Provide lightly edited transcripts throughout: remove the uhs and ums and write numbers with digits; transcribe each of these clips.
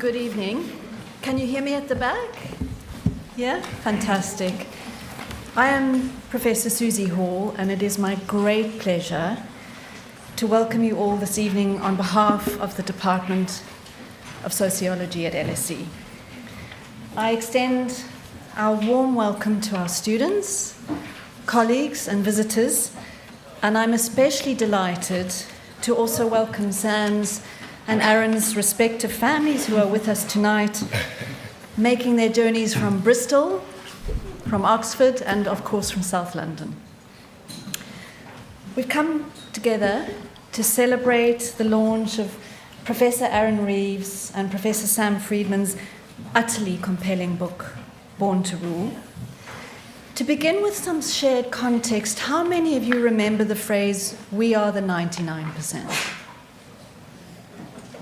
Good evening. Can you hear me at the back? Yeah? Fantastic. I am Professor Susie Hall, and it is my great pleasure to welcome you all this evening on behalf of the Department of Sociology at LSE. I extend our warm welcome to our students, colleagues, and visitors, and I'm especially delighted to also welcome Sam's and Aaron's respective families who are with us tonight, making their journeys from Bristol, from Oxford, and of course from South London. We've come together to celebrate the launch of Professor Aaron Reeves and Professor Sam Friedman's utterly compelling book, Born to Rule. To begin with some shared context, how many of you remember the phrase, "We are the 99%?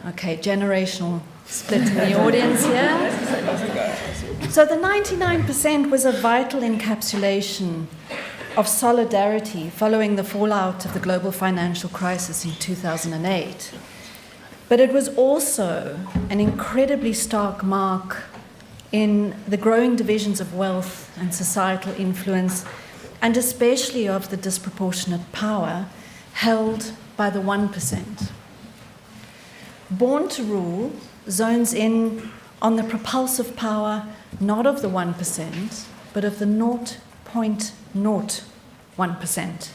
Okay, generational split in the audience here. So the 99% was a vital encapsulation of solidarity following the fallout of the global financial crisis in 2008. But it was also an incredibly stark mark in the growing divisions of wealth and societal influence, and especially of the disproportionate power held by the 1%. Born to Rule zones in on the propulsive power not of the 1%, but of the 0.01%.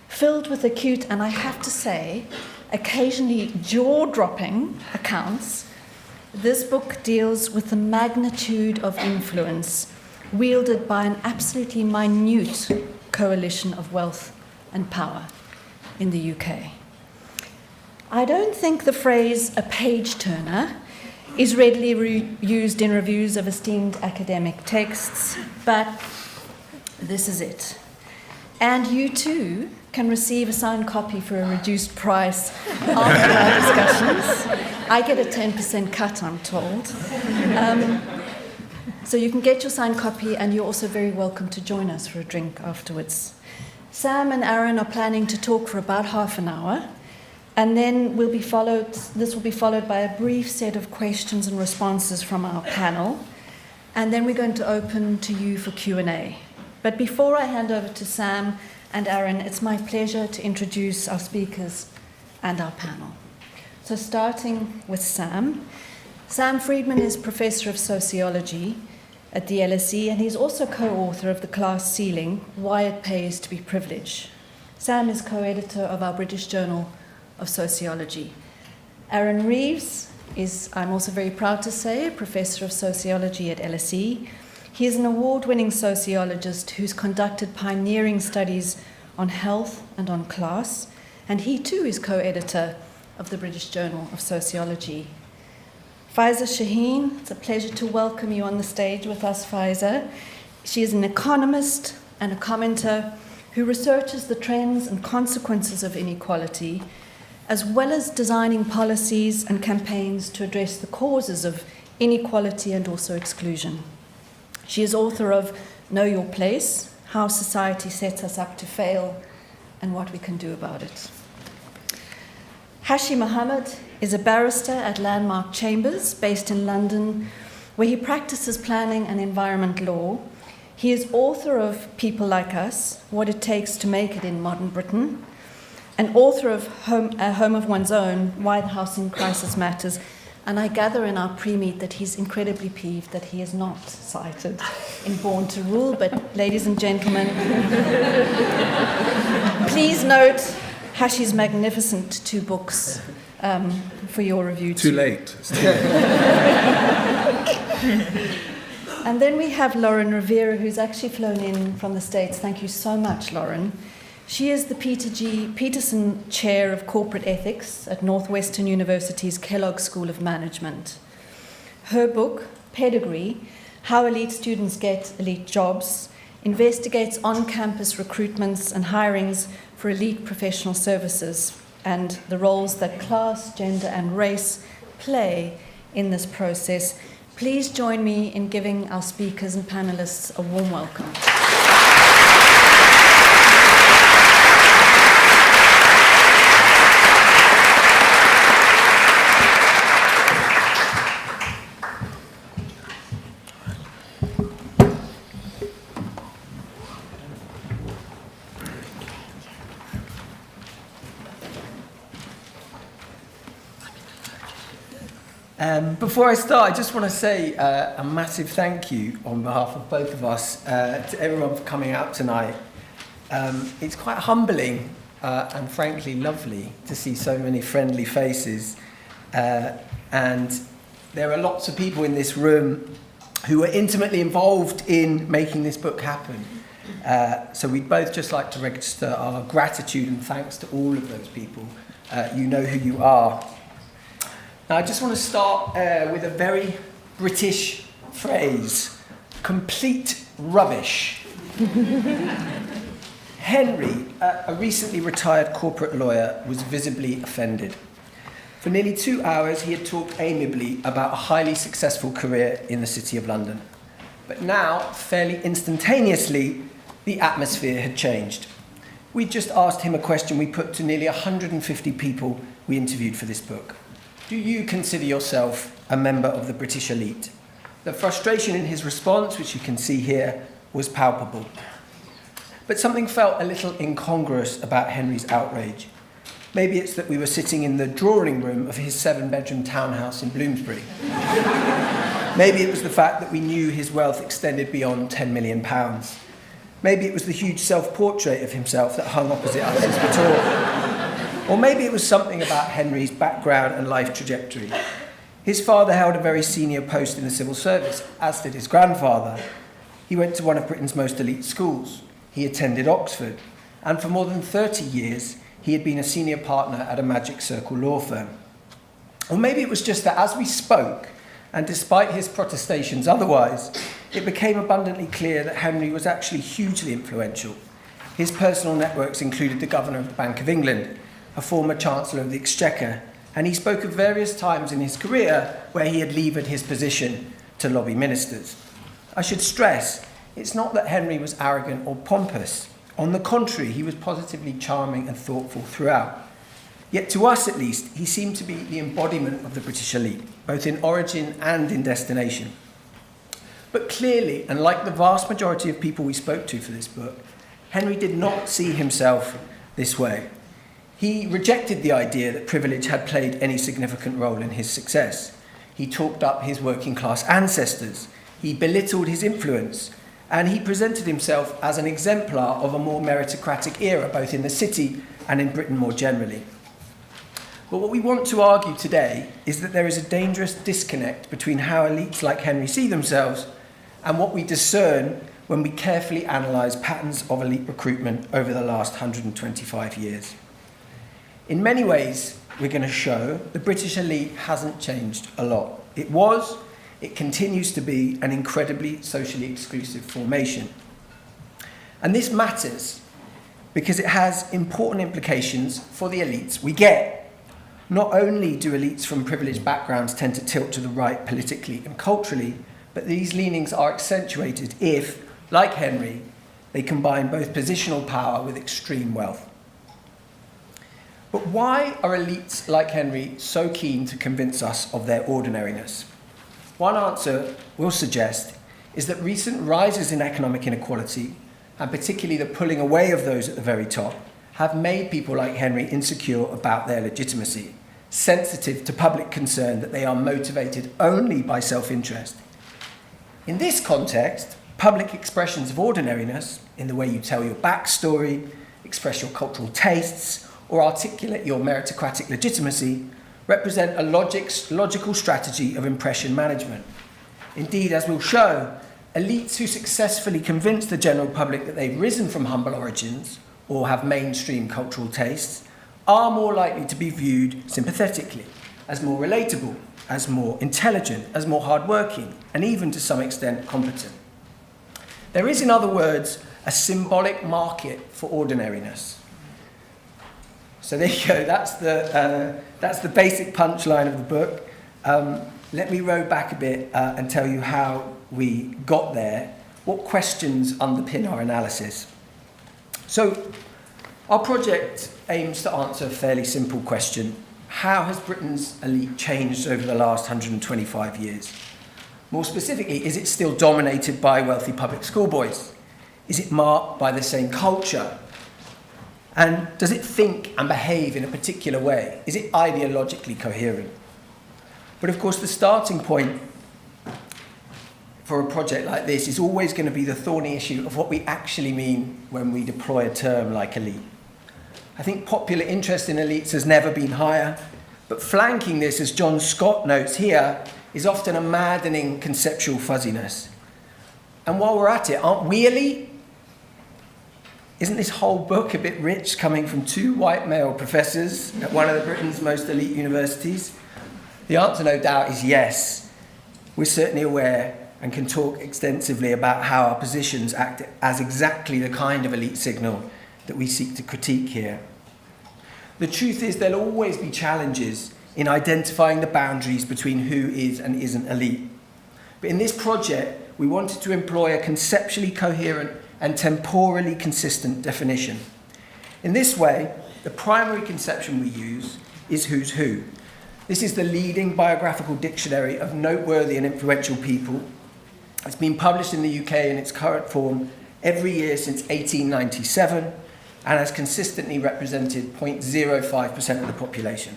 Filled with acute, and I have to say, occasionally jaw-dropping accounts, this book deals with the magnitude of influence wielded by an absolutely minute coalition of wealth and power in the UK. I don't think the phrase "a page-turner" is readily used in reviews of esteemed academic texts, but this is it. And you too can receive a signed copy for a reduced price after our discussions. I get a 10% cut, I'm told. So you can get your signed copy, and you're also very welcome to join us for a drink afterwards. Sam and Aaron are planning to talk for about half an hour, and then this will be followed by a brief set of questions and responses from our panel, and then we're going to open to you for Q&A. But before I hand over to Sam and Aaron, it's my pleasure to introduce our speakers and our panel. So starting with Sam. Sam Friedman is Professor of Sociology at the LSE, and he's also co-author of the class Ceiling, Why It Pays to Be Privileged. Sam is co-editor of our British Journal of Sociology. Aaron Reeves is, I'm also very proud to say, a Professor of Sociology at LSE. He is an award-winning sociologist who's conducted pioneering studies on health and on class, and he too is co-editor of the British Journal of Sociology. Faiza Shaheen, it's a pleasure to welcome you on the stage with us, Faiza. She is an economist and a commentator who researches the trends and consequences of inequality, as well as designing policies and campaigns to address the causes of inequality and also exclusion. She is author of Know Your Place, How Society Sets Us Up to Fail and What We Can Do About It. Hashi Mohammed is a barrister at Landmark Chambers, based in London, where he practices planning and environment law. He is author of People Like Us, What It Takes to Make It in Modern Britain, and author of A Home of One's Own, Why the Housing Crisis Matters. And I gather in our pre-meet that he's incredibly peeved that he is not cited in Born to Rule. But ladies and gentlemen, please note Hashi's magnificent 2 books for your review. Too late. And then we have Lauren Rivera, who's actually flown in from the States. Thank you so much, Lauren. She is the Peter G. Peterson Chair of Corporate Ethics at Northwestern University's Kellogg School of Management. Her book, Pedigree, How Elite Students Get Elite Jobs, investigates on-campus recruitments and hirings for elite professional services and the roles that class, gender, and race play in this process. Please join me in giving our speakers and panelists a warm welcome. Before I start, I just want to say a massive thank you on behalf of both of us to everyone for coming out tonight. It's quite humbling and frankly lovely to see so many friendly faces. And there are lots of people in this room who were intimately involved in making this book happen. So we'd both just like to register our gratitude and thanks to all of those people. You know who you are. Now, I just want to start with a very British phrase: complete rubbish. Henry, a recently retired corporate lawyer, was visibly offended. For nearly 2 hours, he had talked amiably about a highly successful career in the City of London. But now, fairly instantaneously, the atmosphere had changed. We'd just asked him a question we put to nearly 150 people we interviewed for this book. Do you consider yourself a member of the British elite? The frustration in his response, which you can see here, was palpable. But something felt a little incongruous about Henry's outrage. Maybe it's that we were sitting in the drawing room of his 7-bedroom townhouse in Bloomsbury. Maybe it was the fact that we knew his wealth extended beyond £10 million. Maybe it was the huge self-portrait of himself that hung opposite us as we talked. Or maybe it was something about Henry's background and life trajectory. His father held a very senior post in the civil service, as did his grandfather. He went to one of Britain's most elite schools. He attended Oxford. And for more than 30 years, he had been a senior partner at a Magic Circle law firm. Or maybe it was just that as we spoke, and despite his protestations otherwise, it became abundantly clear that Henry was actually hugely influential. His personal networks included the Governor of the Bank of England, a former Chancellor of the Exchequer, and he spoke of various times in his career where he had levered his position to lobby ministers. I should stress, it's not that Henry was arrogant or pompous. On the contrary, he was positively charming and thoughtful throughout. Yet to us at least, he seemed to be the embodiment of the British elite, both in origin and in destination. But clearly, and like the vast majority of people we spoke to for this book, Henry did not see himself this way. He rejected the idea that privilege had played any significant role in his success. He talked up his working class ancestors, he belittled his influence, and he presented himself as an exemplar of a more meritocratic era, both in the city and in Britain more generally. But what we want to argue today is that there is a dangerous disconnect between how elites like Henry see themselves and what we discern when we carefully analyse patterns of elite recruitment over the last 125 years. In many ways, we're going to show the British elite hasn't changed a lot. It continues to be an incredibly socially exclusive formation. And this matters because it has important implications for the elites we get. Not only do elites from privileged backgrounds tend to tilt to the right politically and culturally, but these leanings are accentuated if, like Henry, they combine both positional power with extreme wealth. But why are elites like Henry so keen to convince us of their ordinariness? One answer we'll suggest is that recent rises in economic inequality, and particularly the pulling away of those at the very top, have made people like Henry insecure about their legitimacy, sensitive to public concern that they are motivated only by self-interest. In this context, public expressions of ordinariness, in the way you tell your backstory, express your cultural tastes, or articulate your meritocratic legitimacy, represent a logical strategy of impression management. Indeed, as we'll show, elites who successfully convince the general public that they've risen from humble origins or have mainstream cultural tastes are more likely to be viewed sympathetically, as more relatable, as more intelligent, as more hardworking, and even to some extent competent. There is, in other words, a symbolic market for ordinariness. So there you go, that's the basic punchline of the book. Let me row back a bit and tell you how we got there, what questions underpin our analysis. So our project aims to answer a fairly simple question. How has Britain's elite changed over the last 125 years? More specifically, is it still dominated by wealthy public schoolboys? Is it marked by the same culture? And does it think and behave in a particular way? Is it ideologically coherent? But of course, the starting point for a project like this is always going to be the thorny issue of what we actually mean when we deploy a term like elite. I think popular interest in elites has never been higher, but flanking this, as John Scott notes here, is often a maddening conceptual fuzziness. And while we're at it, aren't we elite? Isn't this whole book a bit rich, coming from two white male professors at one of Britain's most elite universities? The answer, no doubt, is yes. We're certainly aware and can talk extensively about how our positions act as exactly the kind of elite signal that we seek to critique here. The truth is, there'll always be challenges in identifying the boundaries between who is and isn't elite. But in this project, we wanted to employ a conceptually coherent and temporally consistent definition. In this way, the primary conception we use is who's who. This is the leading biographical dictionary of noteworthy and influential people. It's been published in the UK in its current form every year since 1897 and has consistently represented 0.05% of the population.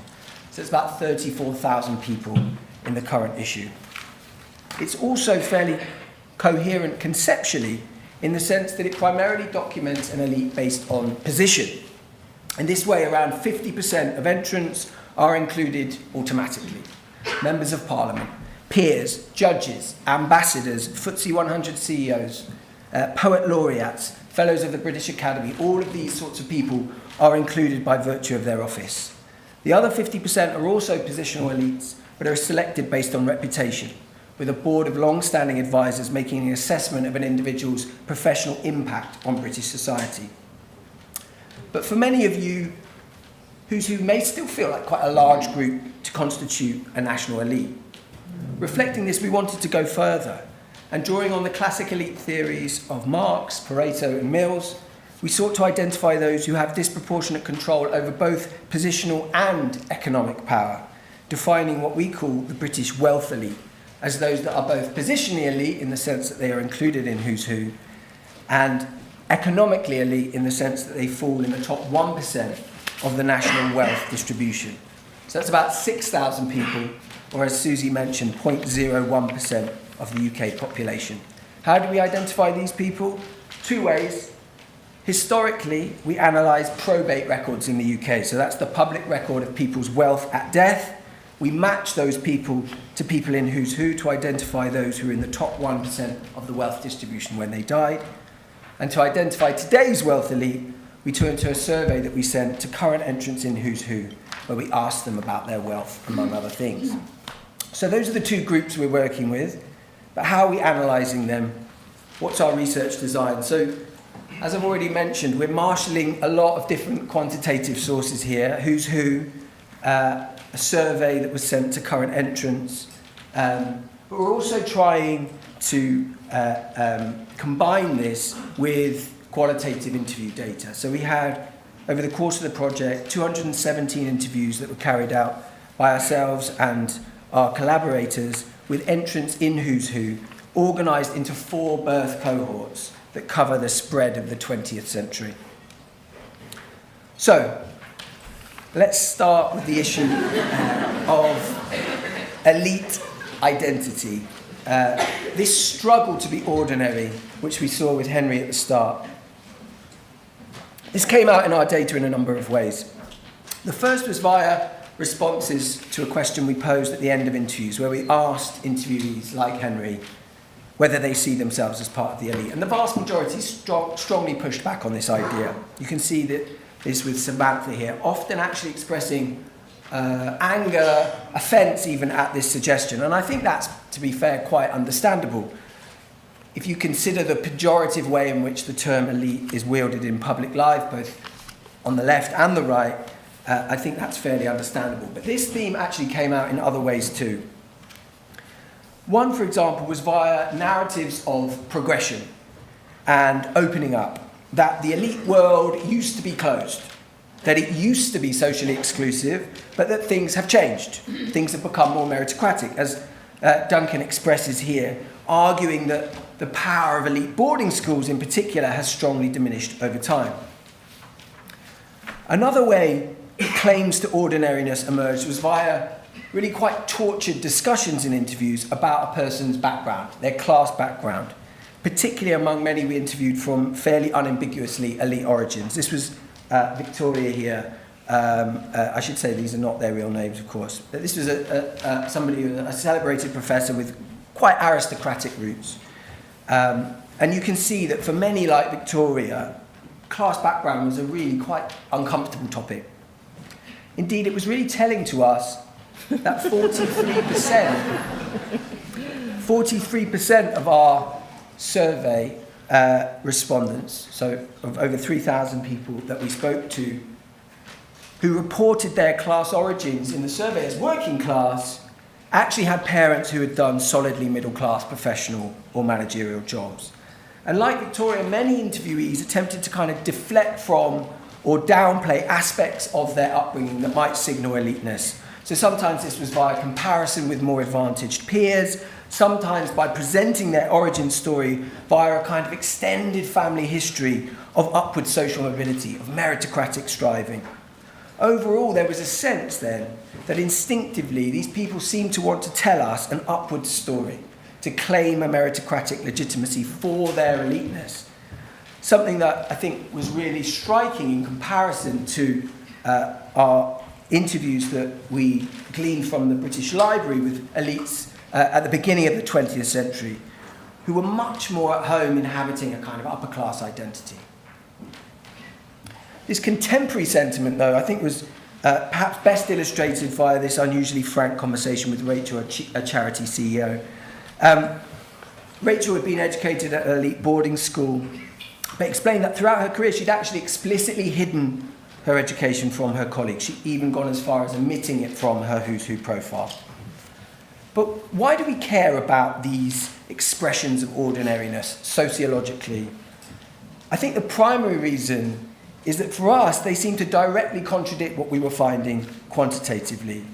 So it's about 34,000 people in the current issue. It's also fairly coherent conceptually in the sense that it primarily documents an elite based on position. In this way, around 50% of entrants are included automatically. Members of Parliament, peers, judges, ambassadors, FTSE 100 CEOs, poet laureates, fellows of the British Academy, all of these sorts of people are included by virtue of their office. The other 50% are also positional elites, but are selected based on reputation, with a board of long-standing advisors making an assessment of an individual's professional impact on British society. But for many of you, who's who may still feel like quite a large group to constitute a national elite. Reflecting this, we wanted to go further, and drawing on the classic elite theories of Marx, Pareto, and Mills, we sought to identify those who have disproportionate control over both positional and economic power, defining what we call the British wealth elite as those that are both positionally elite in the sense that they are included in who's who, and economically elite in the sense that they fall in the top 1% of the national wealth distribution. So that's about 6,000 people, or as Susie mentioned, 0.01% of the UK population. How do we identify these people? Two ways. Historically, we analyse probate records in the UK, so that's the public record of people's wealth at death. We match those people to people in who's who to identify those who are in the top 1% of the wealth distribution when they died. And to identify today's wealth elite, we turn to a survey that we sent to current entrants in who's who, where we asked them about their wealth, among other things. So those are the two groups we're working with, but how are we analysing them? What's our research design? So, as I've already mentioned, we're marshalling a lot of different quantitative sources here. Who's who, a survey that was sent to current entrants, but we're also trying to combine this with qualitative interview data. So we had, over the course of the project, 217 interviews that were carried out by ourselves and our collaborators with entrants in who's who, organised into 4 birth cohorts that cover the spread of the 20th century. So, let's start with the issue of elite identity. This struggle to be ordinary, which we saw with Henry at the start. This came out in our data in a number of ways. The first was via responses to a question we posed at the end of interviews, where we asked interviewees like Henry whether they see themselves as part of the elite. And the vast majority strongly pushed back on this idea. You can see that this with Samantha here, often actually expressing anger, offence even at this suggestion. And I think that's, to be fair, quite understandable. If you consider the pejorative way in which the term elite is wielded in public life, both on the left and the right, I think that's fairly understandable. But this theme actually came out in other ways too. One, for example, was via narratives of progression and opening up, that the elite world used to be closed, that it used to be socially exclusive, but that things have changed. Things have become more meritocratic, as Duncan expresses here, arguing that the power of elite boarding schools in particular has strongly diminished over time. Another way claims to ordinariness emerged was via really quite tortured discussions in interviews about a person's background, their class background, particularly among many we interviewed from fairly unambiguously elite origins. This was Victoria here. I should say these are not their real names, of course. But this was a celebrated professor with quite aristocratic roots. And you can see that for many like Victoria, class background was a really quite uncomfortable topic. Indeed, it was really telling to us that 43% of our survey respondents, so of over 3,000 people that we spoke to, who reported their class origins in the survey as working class, actually had parents who had done solidly middle-class professional or managerial jobs. And like Victoria, many interviewees attempted to kind of deflect from or downplay aspects of their upbringing that might signal eliteness. So sometimes this was via comparison with more advantaged peers, sometimes by presenting their origin story via a kind of extended family history of upward social mobility, of meritocratic striving. Overall, there was a sense then that instinctively these people seemed to want to tell us an upward story, to claim a meritocratic legitimacy for their eliteness. Something that I think was really striking in comparison to our interviews that we gleaned from the British Library with elites at the beginning of the 20th century, who were much more at home inhabiting a kind of upper class identity. This contemporary sentiment, though, I think was perhaps best illustrated via this unusually frank conversation with Rachel, a charity CEO. Rachel had been educated at an elite boarding school, but explained that throughout her career she'd actually explicitly hidden her education from her colleagues. She'd even gone as far as omitting it from her Who's Who profile. But why do we care about these expressions of ordinariness sociologically? I think the primary reason is that for us they seem to directly contradict what we were finding quantitatively.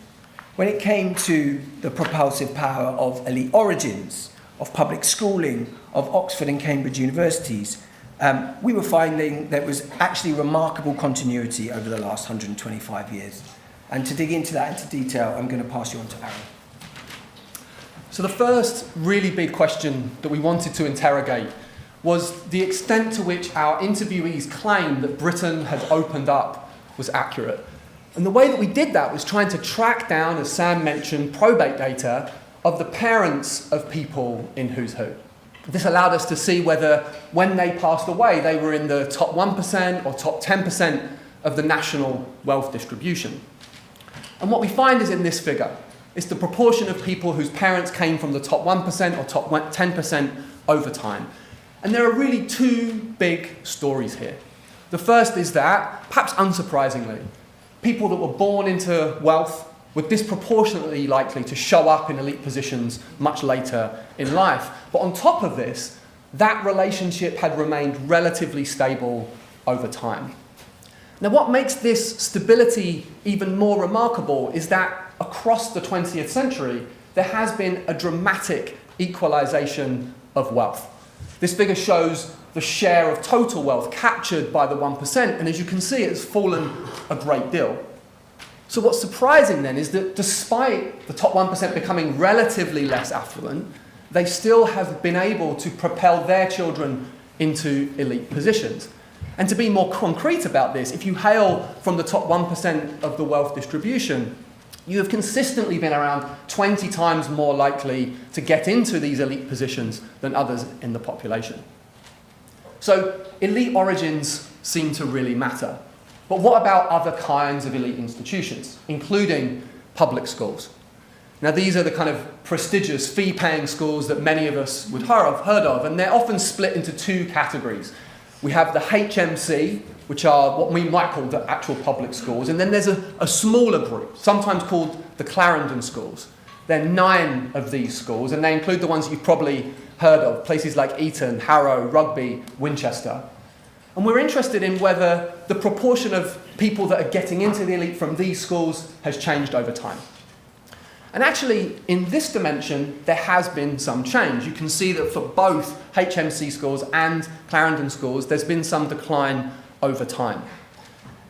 When it came to the propulsive power of elite origins, of public schooling, of Oxford and Cambridge universities, we were finding there was actually remarkable continuity over the last 125 years. And to dig into that into detail, I'm going to pass you on to Aaron. So the first really big question that we wanted to interrogate was the extent to which our interviewees claimed that Britain had opened up was accurate. And the way that we did that was trying to track down, as Sam mentioned, probate data of the parents of people in Who's Who. This allowed us to see whether, when they passed away, they were in the top 1% or top 10% of the national wealth distribution. And what we find is in this figure, it's the proportion of people whose parents came from the top 1% or top 10% over time. And there are really two big stories here. The first is that, perhaps unsurprisingly, people that were born into wealth were disproportionately likely to show up in elite positions much later in life. But on top of this, that relationship had remained relatively stable over time. Now, what makes this stability even more remarkable is that across the 20th century, there has been a dramatic equalisation of wealth. This figure shows the share of total wealth captured by the 1%, and as you can see, it's fallen a great deal. So what's surprising then is that despite the top 1% becoming relatively less affluent, they still have been able to propel their children into elite positions. And to be more concrete about this, if you hail from the top 1% of the wealth distribution, you have consistently been around 20 times more likely to get into these elite positions than others in the population. So elite origins seem to really matter. But what about other kinds of elite institutions, including public schools? Now, these are the kind of prestigious fee-paying schools that many of us would have heard of, and they're often split into two categories. We have the HMC, which are what we might call the actual public schools, and then there's a smaller group, sometimes called the Clarendon schools. There are 9 of these schools, and they include the ones that you've probably heard of, places like Eton, Harrow, Rugby, Winchester. And we're interested in whether the proportion of people that are getting into the elite from these schools has changed over time. And actually, in this dimension, there has been some change. You can see that for both HMC schools and Clarendon schools, there's been some decline over time.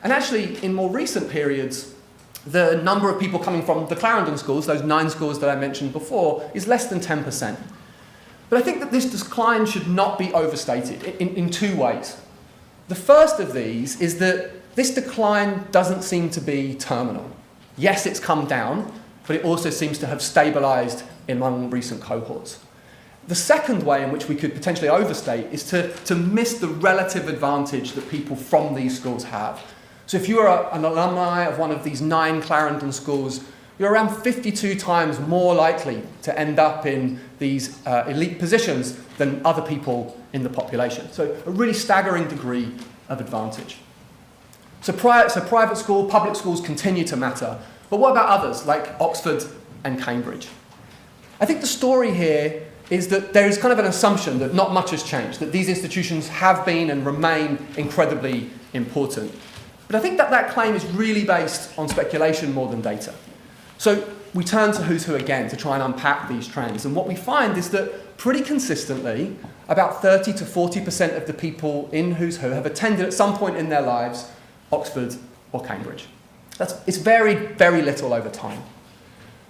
And actually, in more recent periods, the number of people coming from the Clarendon schools, those 9 schools that I mentioned before, is less than 10%. But I think that this decline should not be overstated in 2 ways. The first of these is that this decline doesn't seem to be terminal. Yes, it's come down, but it also seems to have stabilised among recent cohorts. The second way in which we could potentially overstate is to miss the relative advantage that people from these schools have. So if you are an alumni of one of these 9 Clarendon schools, you're around 52 times more likely to end up in these elite positions than other people in the population. So a really staggering degree of advantage. So private school, public schools continue to matter. But what about others, like Oxford and Cambridge? I think the story here is that there is kind of an assumption that not much has changed, that these institutions have been and remain incredibly important. But I think that that claim is really based on speculation more than data. So we turn to Who's Who again to try and unpack these trends. And what we find is that pretty consistently, about 30 to 40% of the people in Who's Who have attended at some point in their lives Oxford or Cambridge. It's varied very little over time.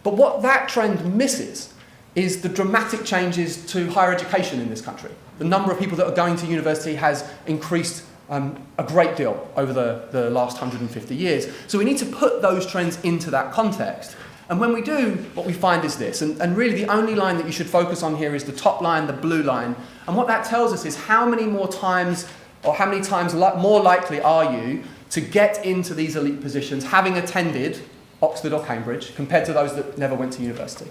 But what that trend misses is the dramatic changes to higher education in this country. The number of people that are going to university has increased a great deal over the last 150 years. So we need to put those trends into that context. And when we do, what we find is this. And really the only line that you should focus on here is the top line, the blue line. And what that tells us is how many more times, or how many times more likely are you to get into these elite positions having attended Oxford or Cambridge compared to those that never went to university.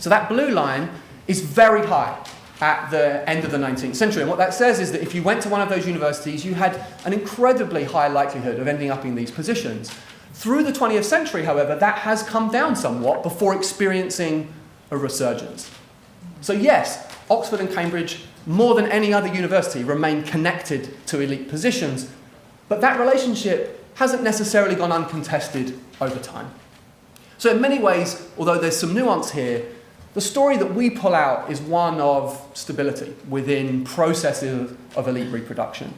So that blue line is very high at the end of the 19th century. And what that says is that if you went to one of those universities, you had an incredibly high likelihood of ending up in these positions. Through the 20th century, however, that has come down somewhat before experiencing a resurgence. So yes, Oxford and Cambridge, more than any other university, remain connected to elite positions, but that relationship hasn't necessarily gone uncontested over time. So in many ways, although there's some nuance here, the story that we pull out is one of stability within processes of elite reproduction.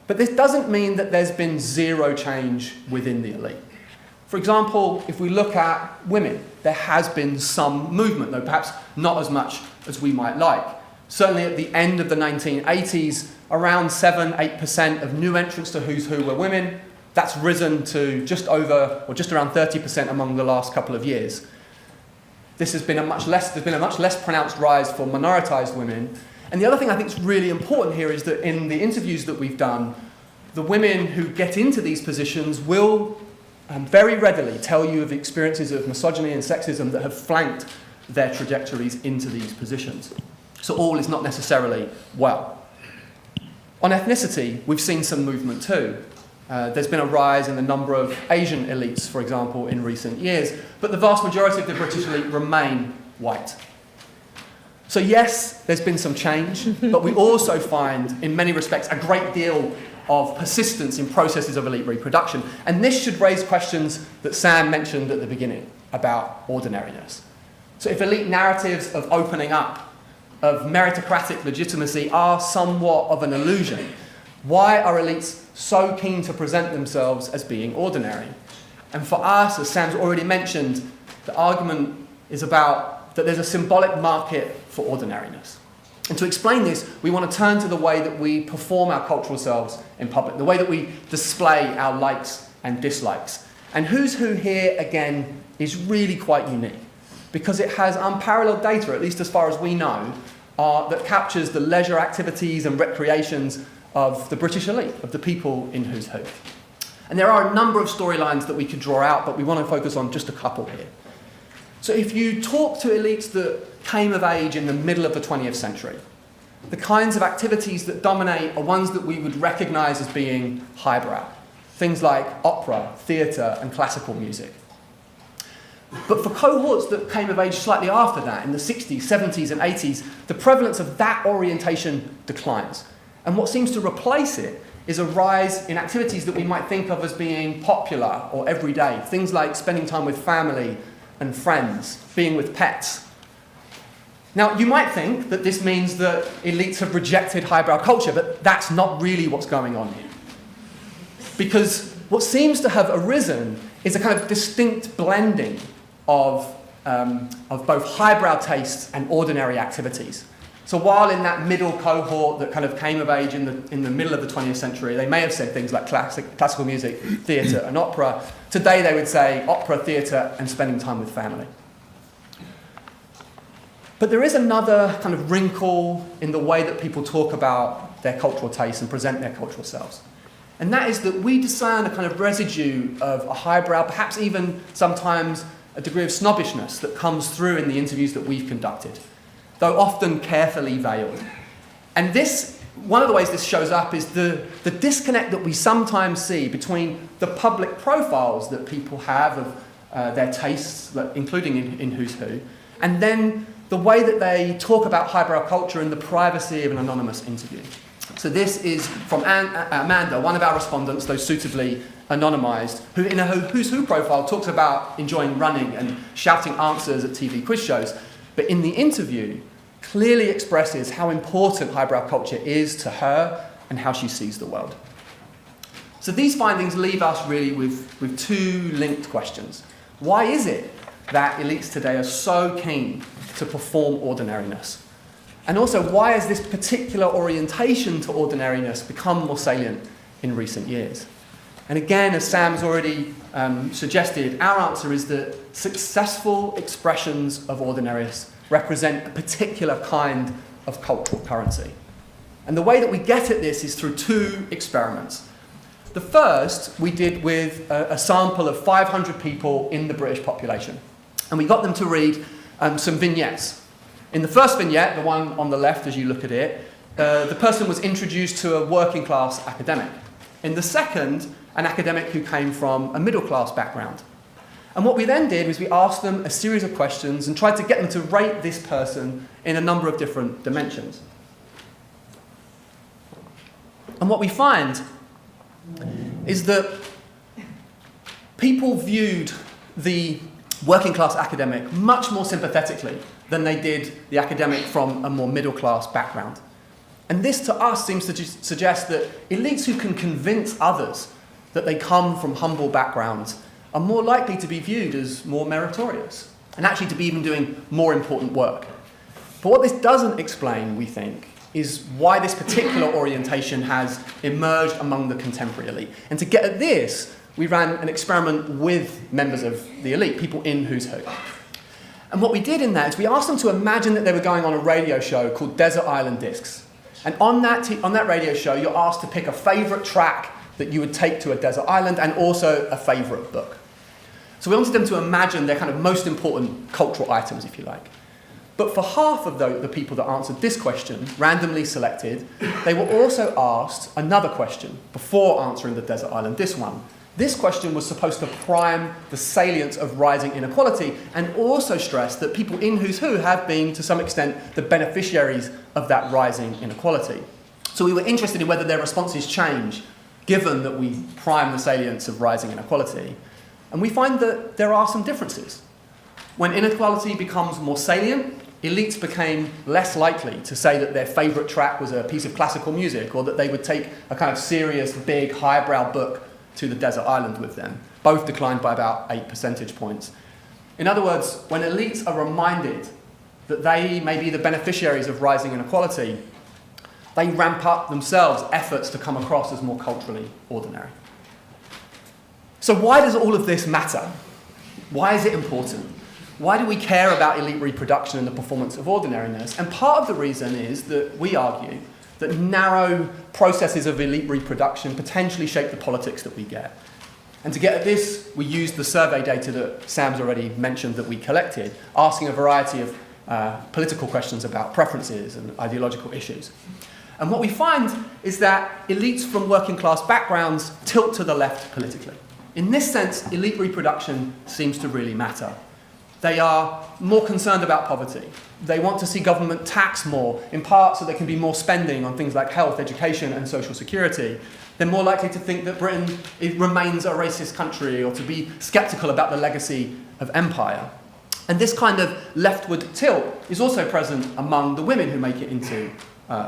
But this doesn't mean that there's been zero change within the elite. For example, if we look at women, there has been some movement, though perhaps not as much as we might like. Certainly at the end of the 1980s, around 7-8% of new entrants to Who's Who were women. That's risen to just over, or just around 30% among the last couple of years. There's been a much less pronounced rise for minoritized women. And the other thing I think is really important here is that in the interviews that we've done, the women who get into these positions will very readily tell you of experiences of misogyny and sexism that have flanked their trajectories into these positions. So all is not necessarily well. On ethnicity, we've seen some movement too. There's been a rise in the number of Asian elites, for example, in recent years, but the vast majority of the British elite remain white. So yes, there's been some change, but we also find, in many respects, a great deal of persistence in processes of elite reproduction. And this should raise questions that Sam mentioned at the beginning about ordinariness. So if elite narratives of opening up, of meritocratic legitimacy are somewhat of an illusion, why are elites so keen to present themselves as being ordinary? And for us, as Sam's already mentioned, the argument is about that there's a symbolic market for ordinariness. And to explain this, we want to turn to the way that we perform our cultural selves in public, the way that we display our likes and dislikes. And Who's Who here, again, is really quite unique because it has unparalleled data, at least as far as we know, that captures the leisure activities and recreations of the British elite, of the people in Who's Who. And there are a number of storylines that we could draw out, but we want to focus on just a couple here. So if you talk to elites that came of age in the middle of the 20th century, the kinds of activities that dominate are ones that we would recognise as being highbrow. Things like opera, theatre and classical music. But for cohorts that came of age slightly after that, in the 60s, 70s and 80s, the prevalence of that orientation declines. And what seems to replace it is a rise in activities that we might think of as being popular or everyday. Things like spending time with family and friends, being with pets. Now, you might think that this means that elites have rejected highbrow culture, but that's not really what's going on here. Because what seems to have arisen is a kind of distinct blending of both highbrow tastes and ordinary activities. So while in that middle cohort that kind of came of age in the middle of the 20th century, they may have said things like classical music, theatre and opera, today they would say opera, theatre and spending time with family. But there is another kind of wrinkle in the way that people talk about their cultural tastes and present their cultural selves. And that is that we discern a kind of residue of a highbrow, perhaps even sometimes a degree of snobbishness that comes through in the interviews that we've conducted, though often carefully veiled. And this, one of the ways this shows up is the disconnect that we sometimes see between the public profiles that people have of their tastes, including in Who's Who, and then the way that they talk about highbrow culture in the privacy of an anonymous interview. So this is from Amanda, one of our respondents, though suitably anonymised, who in a Who's Who profile talks about enjoying running and shouting answers at TV quiz shows, but in the interview clearly expresses how important highbrow culture is to her and how she sees the world. So these findings leave us really with two linked questions. Why is it that elites today are so keen to perform ordinariness? And also, why has this particular orientation to ordinariness become more salient in recent years? And again, as Sam's already suggested, our answer is that successful expressions of ordinariness represent a particular kind of cultural currency. And the way that we get at this is through two experiments. The first we did with a sample of 500 people in the British population. And we got them to read some vignettes. In the first vignette, the one on the left as you look at it, the person was introduced to a working class academic. In the second, an academic who came from a middle class background. And what we then did was we asked them a series of questions and tried to get them to rate this person in a number of different dimensions. And what we find is that people viewed the working class academic much more sympathetically than they did the academic from a more middle class background. And this to us seems to suggest that elites who can convince others that they come from humble backgrounds are more likely to be viewed as more meritorious and actually to be even doing more important work. But what this doesn't explain, we think, is why this particular orientation has emerged among the contemporary elite. And to get at this, we ran an experiment with members of the elite, people in Who's Who. And what we did in that is we asked them to imagine that they were going on a radio show called Desert Island Discs. And on that radio show, you're asked to pick a favourite track that you would take to a desert island and also a favourite book. So we wanted them to imagine their kind of most important cultural items, if you like. But for half of the people that answered this question, randomly selected, they were also asked another question before answering the desert island disc one. This question was supposed to prime the salience of rising inequality and also stress that people in Who's Who have been, to some extent, the beneficiaries of that rising inequality. So we were interested in whether their responses change, given that we prime the salience of rising inequality. And we find that there are some differences. When inequality becomes more salient, elites became less likely to say that their favourite track was a piece of classical music or that they would take a kind of serious, big, highbrow book to the desert island with them. Both declined by about 8 percentage points. In other words, when elites are reminded that they may be the beneficiaries of rising inequality, they ramp up themselves efforts to come across as more culturally ordinary. So why does all of this matter? Why is it important? Why do we care about elite reproduction and the performance of ordinariness? And part of the reason is that we argue that narrow processes of elite reproduction potentially shape the politics that we get. And to get at this, we used the survey data that Sam's already mentioned that we collected, asking a variety of political questions about preferences and ideological issues. And what we find is that elites from working class backgrounds tilt to the left politically. In this sense, elite reproduction seems to really matter. They are more concerned about poverty. They want to see government tax more, in part so there can be more spending on things like health, education, and social security. They're more likely to think that Britain remains a racist country or to be sceptical about the legacy of empire. And this kind of leftward tilt is also present among the women who make it into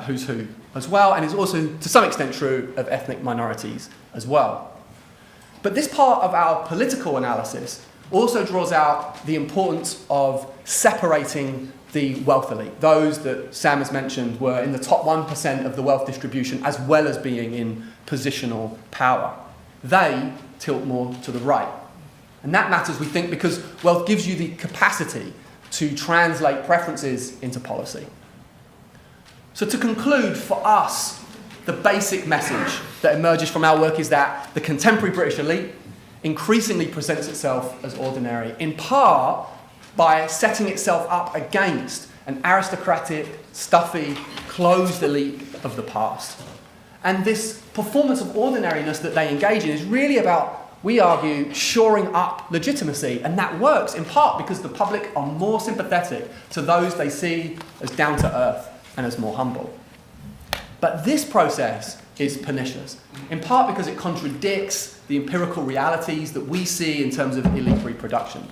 Who's Who as well, and is also to some extent true of ethnic minorities as well. But this part of our political analysis also draws out the importance of separating the wealth elite. Those that Sam has mentioned were in the top 1% of the wealth distribution, as well as being in positional power. They tilt more to the right. And that matters, we think, because wealth gives you the capacity to translate preferences into policy. So to conclude, for us, the basic message that emerges from our work is that the contemporary British elite increasingly presents itself as ordinary, in part by setting itself up against an aristocratic, stuffy, closed elite of the past. And this performance of ordinariness that they engage in is really about, we argue, shoring up legitimacy. And that works in part because the public are more sympathetic to those they see as down to earth and as more humble. But this process is pernicious, in part because it contradicts the empirical realities that we see in terms of elite reproduction.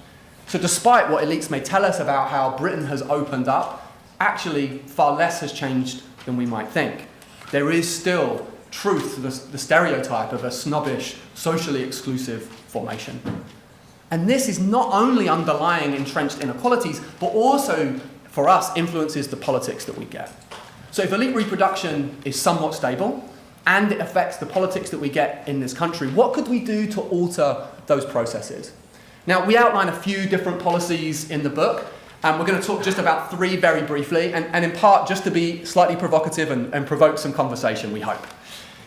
So despite what elites may tell us about how Britain has opened up, actually far less has changed than we might think. There is still truth to the stereotype of a snobbish, socially exclusive formation. And this is not only underlying entrenched inequalities, but also, for us, influences the politics that we get. So if elite reproduction is somewhat stable, and it affects the politics that we get in this country, what could we do to alter those processes? Now, we outline a few different policies in the book, and we're going to talk just about 3 very briefly, and in part just to be slightly provocative and provoke some conversation, we hope.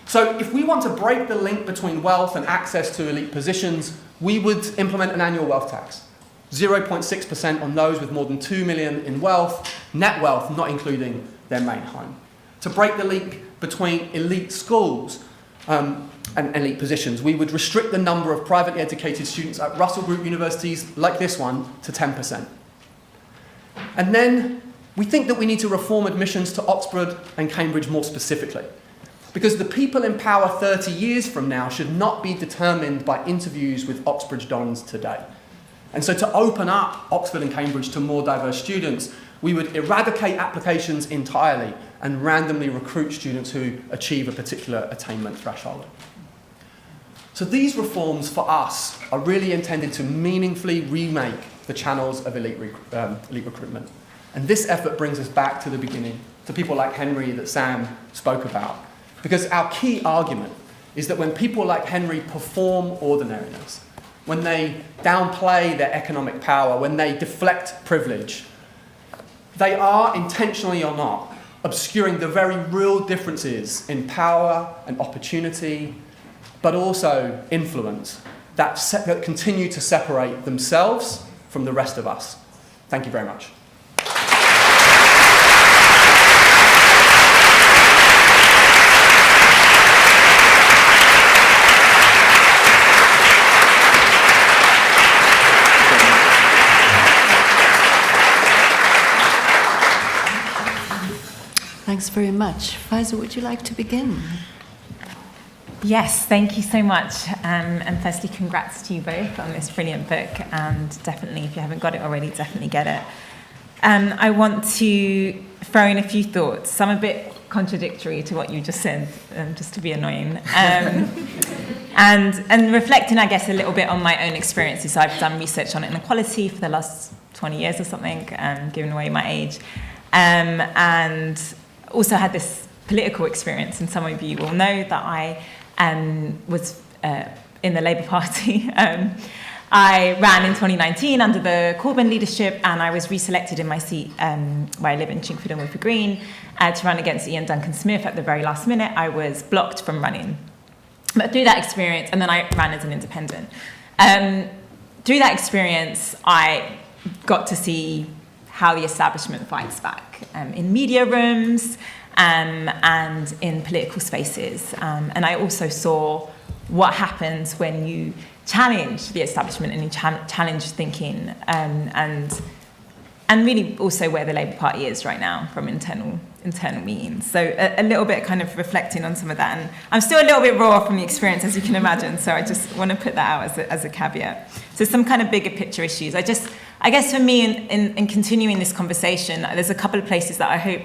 So if we want to break the link between wealth and access to elite positions, we would implement an annual wealth tax. 0.6% on those with more than 2 million in wealth, net wealth not including their main home. To break the link between elite schools and elite positions, we would restrict the number of privately educated students at Russell Group universities like this one to 10%. And then we think that we need to reform admissions to Oxford and Cambridge more specifically, because the people in power 30 years from now should not be determined by interviews with Oxbridge dons today. And so to open up Oxford and Cambridge to more diverse students, we would eradicate applications entirely and randomly recruit students who achieve a particular attainment threshold. So these reforms for us are really intended to meaningfully remake the channels of elite recruitment. And this effort brings us back to the beginning, to people like Henry that Sam spoke about. Because our key argument is that when people like Henry perform ordinariness, when they downplay their economic power, when they deflect privilege, they are, intentionally or not, obscuring the very real differences in power and opportunity, but also influence that continue to separate themselves from the rest of us. Thank you very much. Thanks very much. Faiza, would you like to begin? Yes, thank you so much. And firstly, congrats to you both on this brilliant book. And definitely, if you haven't got it already, definitely get it. I want to throw in a few thoughts, some a bit contradictory to what you just said, just to be annoying. And reflecting, I guess, a little bit on my own experiences. So I've done research on inequality for the last 20 years or something, giving away my age. And also had this political experience, and some of you will know that I was in the Labour Party. I ran in 2019 under the Corbyn leadership, and I was reselected in my seat where I live in Chingford and Woodford Green to run against Ian Duncan Smith at the very last minute. I was blocked from running. But through that experience, and then I ran as an independent. Through that experience, I got to see how the establishment fights back in media rooms and in political spaces. And I also saw what happens when you challenge the establishment and you challenge thinking, and really also where the Labour Party is right now from internal meetings. So a little bit kind of reflecting on some of that. And I'm still a little bit raw from the experience, as you can imagine, so I just want to put that out as a caveat. So some kind of bigger picture issues. I guess for me, in continuing this conversation, there's a couple of places that I hope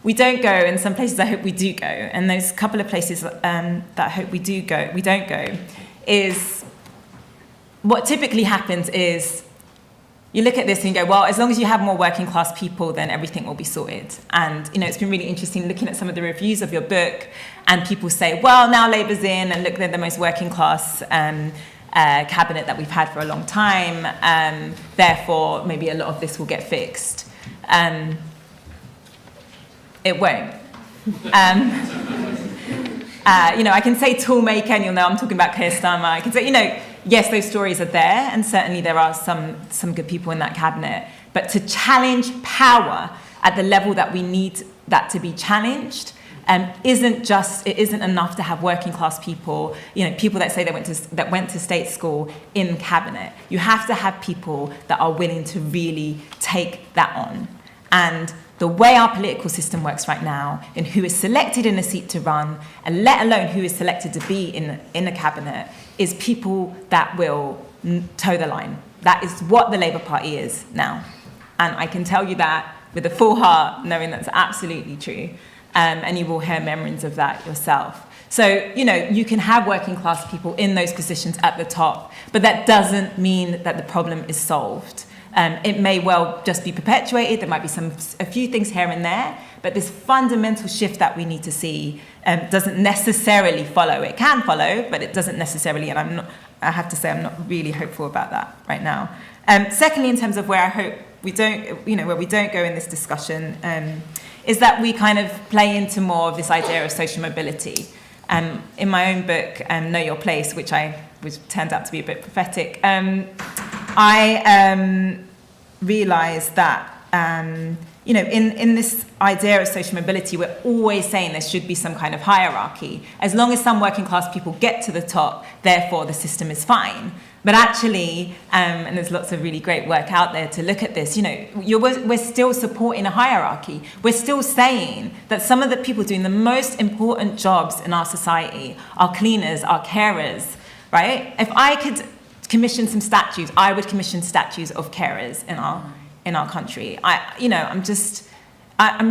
we don't go, and some places I hope we do go. And those couple of places that I hope we don't go, is what typically happens is you look at this and you go, well, as long as you have more working class people, then everything will be sorted. And, it's been really interesting looking at some of the reviews of your book, and people say, well, now Labour's in, and look, they're the most working class cabinet that we've had for a long time. Therefore, maybe a lot of this will get fixed. It won't. I can say toolmaker, and you'll know I'm talking about Keir Starmer. I can say, yes, those stories are there, and certainly there are some good people in that cabinet. But to challenge power at the level that we need that to be challenged it isn't enough to have working class people, people that say that went to state school in cabinet. You have to have people that are willing to really take that on. And the way our political system works right now, in who is selected in a seat to run, and let alone who is selected to be in a cabinet, is people that will toe the line. That is what the Labour Party is now. And I can tell you that with a full heart, knowing that's absolutely true. And you will hear memories of that yourself. So, you can have working class people in those positions at the top, but that doesn't mean that the problem is solved. It may well just be perpetuated. There might be a few things here and there, but this fundamental shift that we need to see doesn't necessarily follow. It can follow, but it doesn't necessarily, and I have to say I'm not really hopeful about that right now. Secondly, in terms of where I hope we don't go in this discussion, is that we kind of play into more of this idea of social mobility. In my own book, Know Your Place, which turned out to be a bit prophetic, I realised that, in this idea of social mobility, we're always saying there should be some kind of hierarchy. As long as some working class people get to the top, therefore the system is fine. But actually, and there's lots of really great work out there to look at this, we're still supporting a hierarchy. We're still saying that some of the people doing the most important jobs in our society are cleaners, are carers, right? If I could commission some statues, I would commission statues of carers in our country. I'm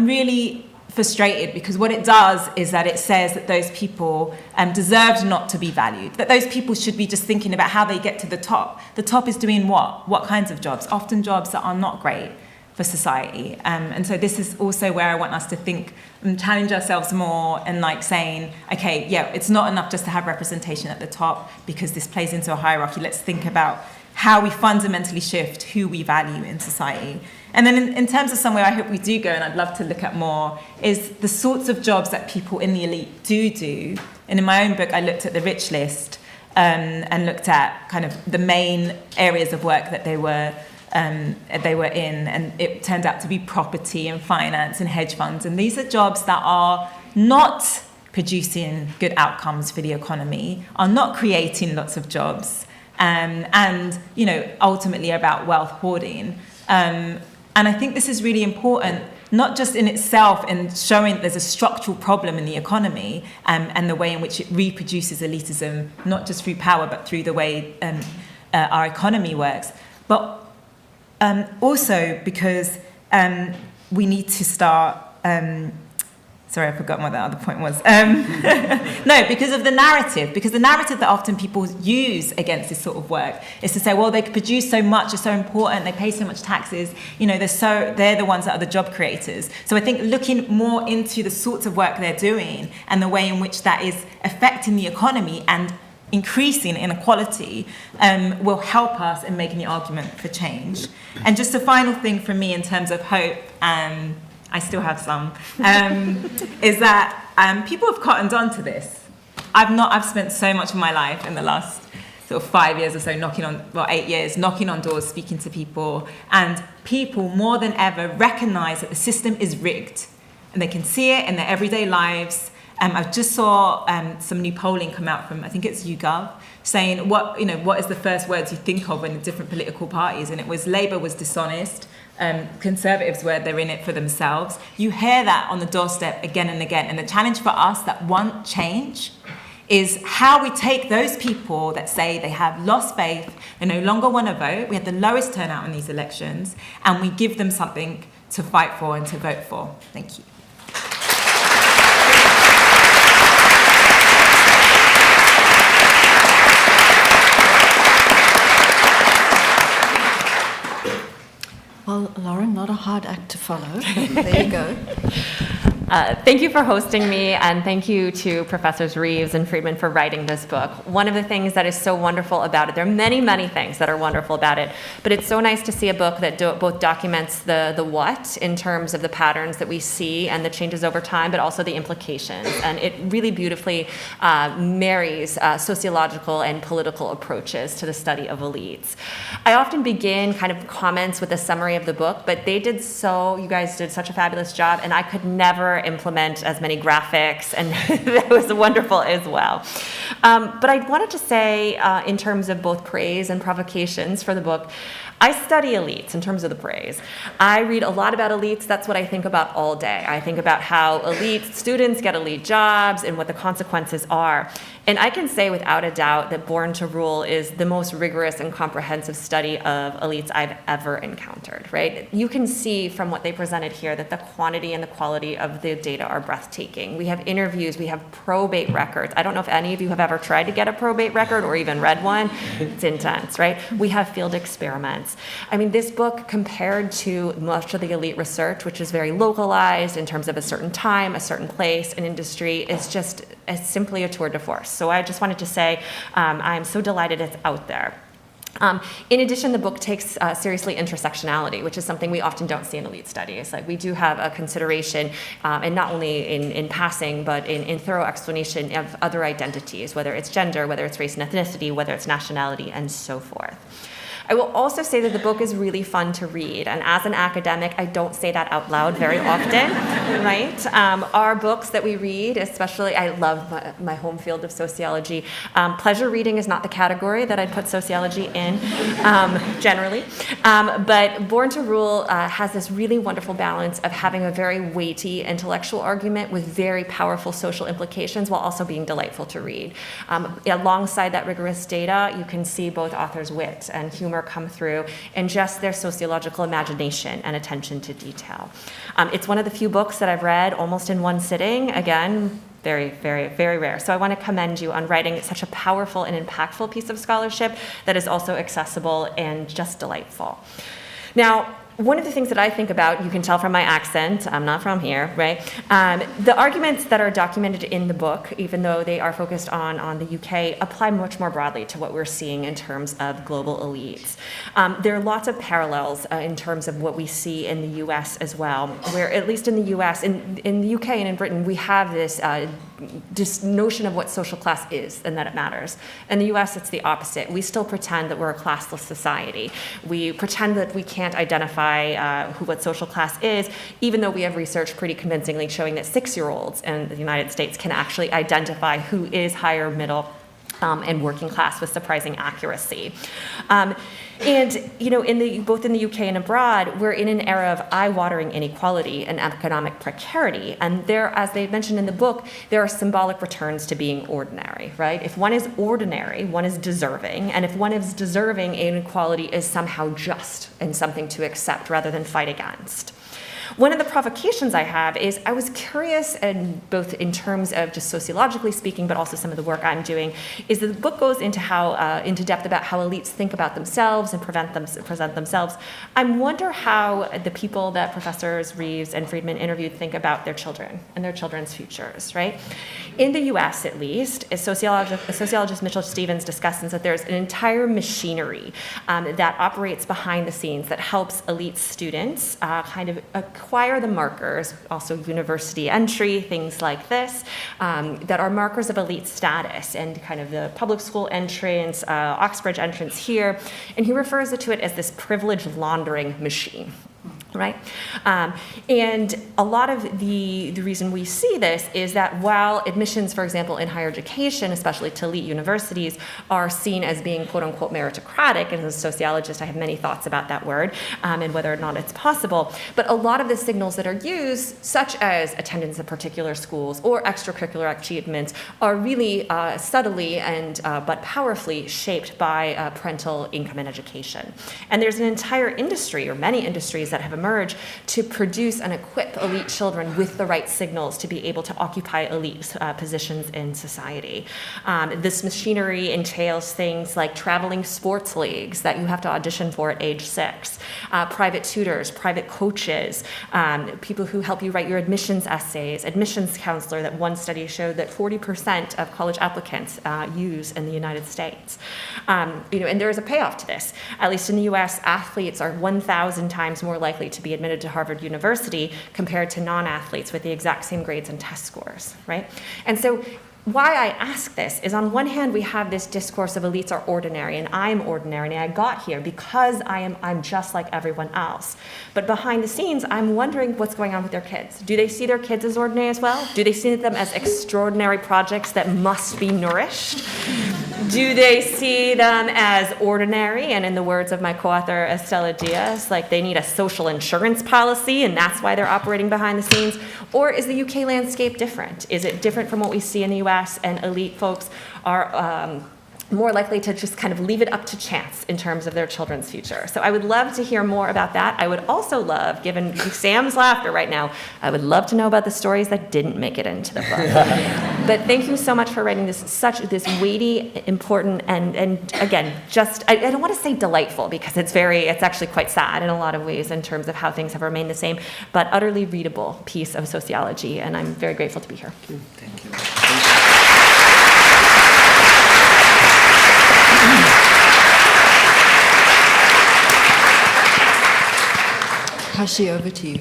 really frustrated, because what it does is that it says that those people deserve not to be valued, that those people should be just thinking about how they get to the top. The top is doing what kinds of jobs? Often jobs that are not great for society. And so this is also where I want us to think and challenge ourselves more, and saying, okay, yeah, it's not enough just to have representation at the top, because this plays into a hierarchy. Let's think about how we fundamentally shift who we value in society. And then in terms of somewhere I hope we do go, and I'd love to look at more, is the sorts of jobs that people in the elite do. And in my own book, I looked at the rich list and looked at kind of the main areas of work that they were in, and it turned out to be property and finance and hedge funds. And these are jobs that are not producing good outcomes for the economy, are not creating lots of jobs, and ultimately about wealth hoarding. And I think this is really important, not just in itself in showing there's a structural problem in the economy, and the way in which it reproduces elitism, not just through power, but through the way our economy works, but also because we need to start... sorry, I forgot what the other point was. No, because of the narrative. Because the narrative that often people use against this sort of work is to say, well, they produce so much, they're so important, they pay so much taxes, they're the ones that are the job creators. So I think looking more into the sorts of work they're doing and the way in which that is affecting the economy and increasing inequality will help us in making the argument for change. And just a final thing from me in terms of hope, I still have some, is that people have cottoned on to this. I've spent so much of my life in the last sort of 5 years or so 8 years, knocking on doors, speaking to people, and people more than ever recognise that the system is rigged, and they can see it in their everyday lives. I just saw some new polling come out from, I think it's YouGov, saying what is the first words you think of in the different political parties, and it was Labour was dishonest, Conservatives were they're in it for themselves. You hear that on the doorstep again and again, and the challenge for us that want change is how we take those people that say they have lost faith, they no longer want to vote, we had the lowest turnout in these elections, and we give them something to fight for and to vote for. Thank you. Well, Lauren, not a hard act to follow. There you go. Thank you for hosting me, and thank you to Professors Reeves and Friedman for writing this book. One of the things that is so wonderful about it, there are many, many things that are wonderful about it, but it's so nice to see a book that both documents the what in terms of the patterns that we see and the changes over time, but also the implications. And it really beautifully marries sociological and political approaches to the study of elites. I often begin kind of comments with a summary of the book, but you guys did such a fabulous job, and I could never implement as many graphics, and that was wonderful as well. But I wanted to say, in terms of both praise and provocations for the book, I study elites in terms of the praise. I read a lot about elites. That's what I think about all day. I think about how elite students get elite jobs and what the consequences are. And I can say without a doubt that Born to Rule is the most rigorous and comprehensive study of elites I've ever encountered, right? You can see from what they presented here that the quantity and the quality of the data are breathtaking. We have interviews, we have probate records. I don't know if any of you have ever tried to get a probate record or even read one. It's intense, right? We have field experiments. I mean, this book, compared to much of the elite research, which is very localized in terms of a certain time, a certain place, an industry, is just simply a tour de force. So I just wanted to say I'm so delighted it's out there. In addition, the book takes seriously intersectionality, which is something we often don't see in elite studies. Like, we do have a consideration, and not only in passing, but in thorough explanation of other identities, whether it's gender, whether it's race and ethnicity, whether it's nationality, and so forth. I will also say that the book is really fun to read, and as an academic, I don't say that out loud very often, right? Our books that we read, especially, I love my home field of sociology. Pleasure reading is not the category that I'd put sociology in, generally. But Born to Rule has this really wonderful balance of having a very weighty intellectual argument with very powerful social implications while also being delightful to read. Alongside that rigorous data, you can see both authors' wit and humor come through, and just their sociological imagination and attention to detail. It's one of the few books that I've read almost in one sitting. Again, very, very, very rare. So I want to commend you on writing such a powerful and impactful piece of scholarship that is also accessible and just delightful. Now, one of the things that I think about, you can tell from my accent, I'm not from here, right? The arguments that are documented in the book, even though they are focused on the UK, apply much more broadly to what we're seeing in terms of global elites. There are lots of parallels in terms of what we see in the US as well, where at least in the US, in the UK and in Britain, we have this notion of what social class is and that it matters. In the US, it's the opposite. We still pretend that we're a classless society. We pretend that we can't identify what social class is, even though we have research pretty convincingly showing that 6-year-olds in the United States can actually identify who is higher, middle, and working class with surprising accuracy. And, you know, both in the UK and abroad, we're in an era of eye-watering inequality and economic precarity. And there, as they mentioned in the book, there are symbolic returns to being ordinary, right? If one is ordinary, one is deserving. And if one is deserving, inequality is somehow just and something to accept rather than fight against. One of the provocations I have is I was curious, and both in terms of just sociologically speaking, but also some of the work I'm doing, is that the book goes into depth about how elites think about themselves and present themselves. I wonder how the people that Professors Reeves and Friedman interviewed think about their children and their children's futures, right? In the US, at least, a sociologist Mitchell Stevens discusses that there's an entire machinery that operates behind the scenes that helps elite students kind of acquire the markers, also university entry, things like this, that are markers of elite status and kind of the public school entrance, Oxbridge entrance here. And he refers to it as this privilege laundering machine. Right? And a lot of the reason we see this is that while admissions, for example, in higher education, especially to elite universities, are seen as being quote unquote meritocratic, and as a sociologist, I have many thoughts about that word and whether or not it's possible, but a lot of the signals that are used, such as attendance at particular schools or extracurricular achievements, are really subtly and but powerfully shaped by parental income and education. And there's an entire industry, or many industries, that have emerge to produce and equip elite children with the right signals to be able to occupy elite positions in society. This machinery entails things like traveling sports leagues that you have to audition for at age 6, private tutors, private coaches, people who help you write your admissions essays, admissions counselor that one study showed that 40% of college applicants use in the United States. And there is a payoff to this. At least in the US, athletes are 1,000 times more likely to be admitted to Harvard University compared to non-athletes with the exact same grades and test scores, right? And so why I ask this is, on one hand, we have this discourse of elites are ordinary, and I'm ordinary, and I got here because I'm just like everyone else. But behind the scenes, I'm wondering what's going on with their kids. Do they see their kids as ordinary as well? Do they see them as extraordinary projects that must be nourished? Do they see them as ordinary, and in the words of my co-author Estela Diaz, like they need a social insurance policy and that's why they're operating behind the scenes? Or is the UK landscape different? Is it different from what we see in the US, and elite folks are more likely to just kind of leave it up to chance in terms of their children's future? So I would love to hear more about that. I would also love, given Sam's laughter right now, I would love to know about the stories that didn't make it into the book. But thank you so much for writing this weighty, important, and again, just, I don't want to say delightful, because it's actually quite sad in a lot of ways in terms of how things have remained the same, but utterly readable piece of sociology, and I'm very grateful to be here. Thank you. Hashi, over to you.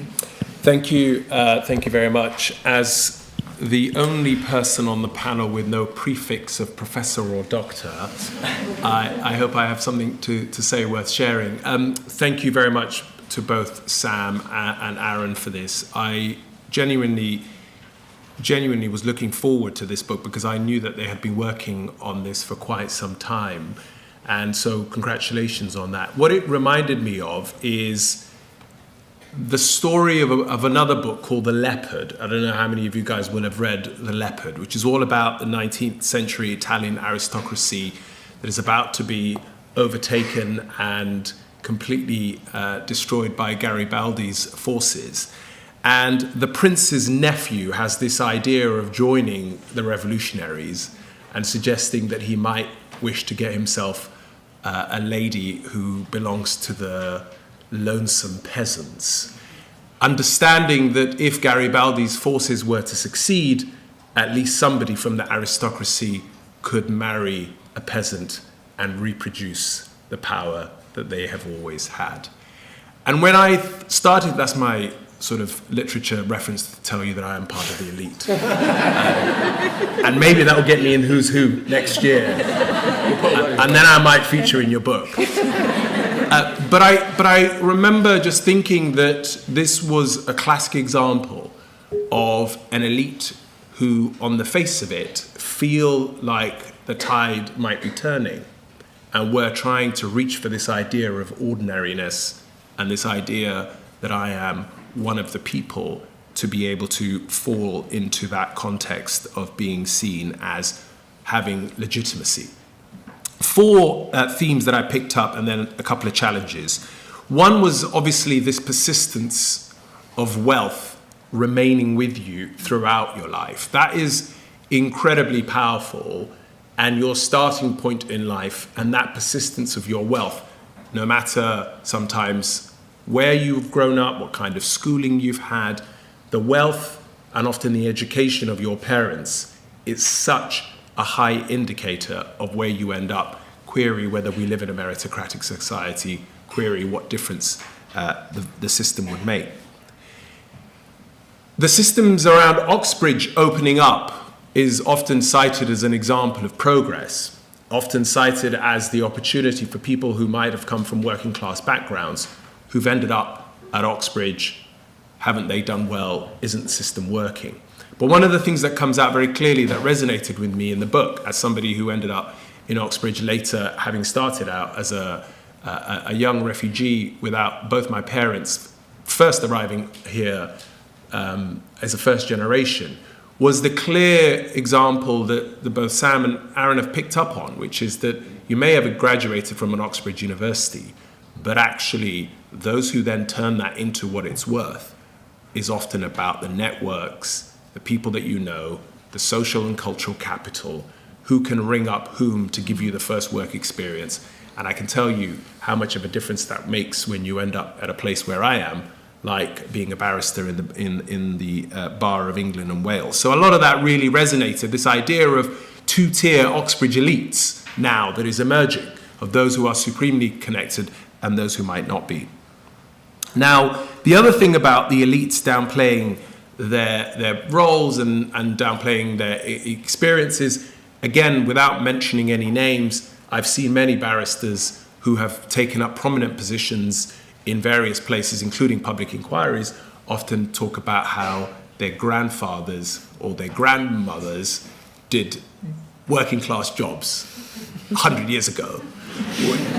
Thank you very much. As the only person on the panel with no prefix of professor or doctor, I hope I have something to say worth sharing. Thank you very much to both Sam and Aaron for this. I genuinely was looking forward to this book because I knew that they had been working on this for quite some time. And so congratulations on that. What it reminded me of is the story of another book called The Leopard. I don't know how many of you guys will have read The Leopard, which is all about the 19th century Italian aristocracy that is about to be overtaken and completely destroyed by Garibaldi's forces. And the prince's nephew has this idea of joining the revolutionaries and suggesting that he might wish to get himself a lady who belongs to the lonesome peasants, understanding that if Garibaldi's forces were to succeed, at least somebody from the aristocracy could marry a peasant and reproduce the power that they have always had. And when I started, that's my sort of literature reference to tell you that I am part of the elite. And maybe that will get me in Who's Who next year. And then I might feature in your book. But I remember just thinking that this was a classic example of an elite who, on the face of it, feel like the tide might be turning, and we're trying to reach for this idea of ordinariness and this idea that I am one of the people to be able to fall into that context of being seen as having legitimacy. 4 themes that I picked up, and then a couple of challenges. One was obviously this persistence of wealth remaining with you throughout your life. That is incredibly powerful, and your starting point in life and that persistence of your wealth, no matter sometimes where you've grown up, what kind of schooling you've had, the wealth and often the education of your parents is such a high indicator of where you end up. Query whether we live in a meritocratic society, query what difference the system would make. The systems around Oxbridge opening up is often cited as an example of progress, often cited as the opportunity for people who might have come from working class backgrounds, who've ended up at Oxbridge. Haven't they done well? Isn't the system working? But one of the things that comes out very clearly that resonated with me in the book, as somebody who ended up in Oxbridge later, having started out as a young refugee without both my parents first arriving here as a first generation, was the clear example that both Sam and Aaron have picked up on, which is that you may have graduated from an Oxbridge university, but actually those who then turn that into what it's worth is often about the networks, the people that you know, the social and cultural capital, who can ring up whom to give you the first work experience. And I can tell you how much of a difference that makes when you end up at a place where I am, like being a barrister in the Bar of England and Wales. So a lot of that really resonated, this idea of two-tier Oxbridge elites now that is emerging, of those who are supremely connected and those who might not be. Now, the other thing about the elites downplaying their roles and downplaying their experiences, again, without mentioning any names, I've seen many barristers who have taken up prominent positions in various places, including public inquiries, often talk about how their grandfathers or their grandmothers did working class jobs 100 years ago,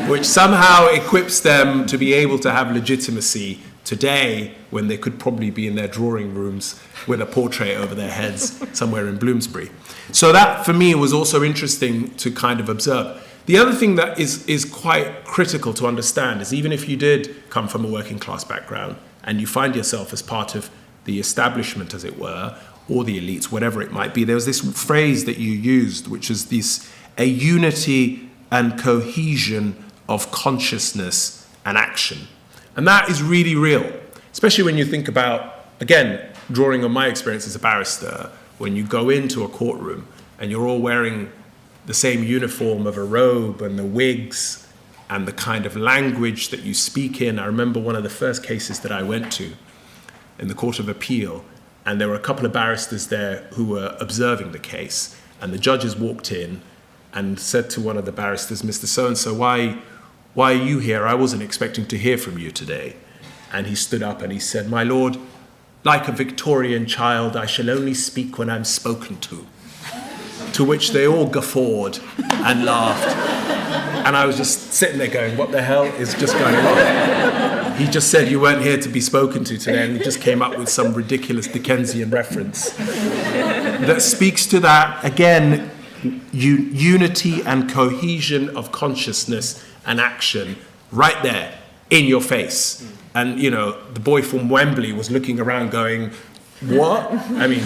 which somehow equips them to be able to have legitimacy today when they could probably be in their drawing rooms with a portrait over their heads somewhere in Bloomsbury. So that, for me, was also interesting to kind of observe. The other thing that is quite critical to understand is even if you did come from a working class background and you find yourself as part of the establishment, as it were, or the elites, whatever it might be, there was this phrase that you used, which is this, a unity and cohesion of consciousness and action. And that is really real, especially when you think about, again, drawing on my experience as a barrister, when you go into a courtroom and you're all wearing the same uniform of a robe and the wigs and the kind of language that you speak in. I remember one of the first cases that I went to in the Court of Appeal, and there were a couple of barristers there who were observing the case, and the judges walked in and said to one of the barristers, Mr. So-and-so, why are you here? I wasn't expecting to hear from you today. And he stood up and he said, my lord, like a Victorian child, I shall only speak when I'm spoken to. To which they all guffawed and laughed. And I was just sitting there going, what the hell is just going on? He just said you weren't here to be spoken to today, and he just came up with some ridiculous Dickensian reference that speaks to that, again, unity and cohesion of consciousness and action right there in your face. And, you know, the boy from Wembley was looking around going, what? I mean,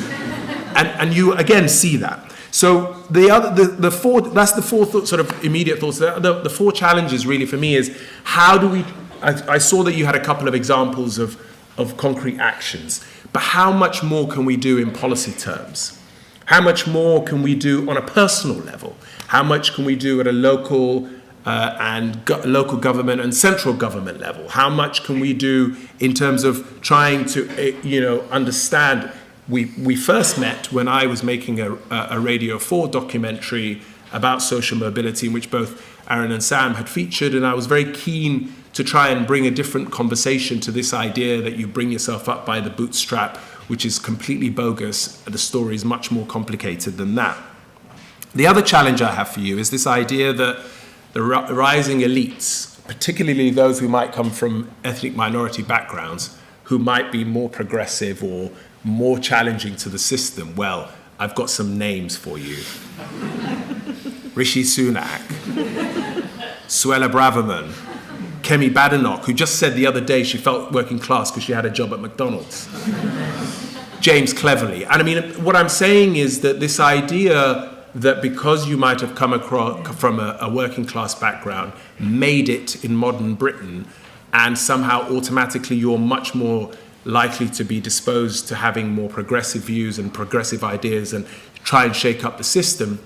and you again see that. So the four, that's the four sort of immediate thoughts. The four challenges really for me is how do we, I saw that you had a couple of examples of concrete actions, but how much more can we do in policy terms? How much more can we do on a personal level? How much can we do at a local local government and central government level? How much can we do in terms of trying to, understand? We first met when I was making a Radio 4 documentary about social mobility, in which both Aaron and Sam had featured, and I was very keen to try and bring a different conversation to this idea that you bring yourself up by the bootstrap, which is completely bogus. The story is much more complicated than that. The other challenge I have for you is this idea that the rising elites, particularly those who might come from ethnic minority backgrounds, who might be more progressive or more challenging to the system, well, I've got some names for you. Rishi Sunak, Suella Braverman, Kemi Badenoch, who just said the other day she felt working class because she had a job at McDonald's. James Cleverly. And I mean, what I'm saying is that this idea that because you might have come across from a working class background, made it in modern Britain, and somehow automatically you're much more likely to be disposed to having more progressive views and progressive ideas and try and shake up the system,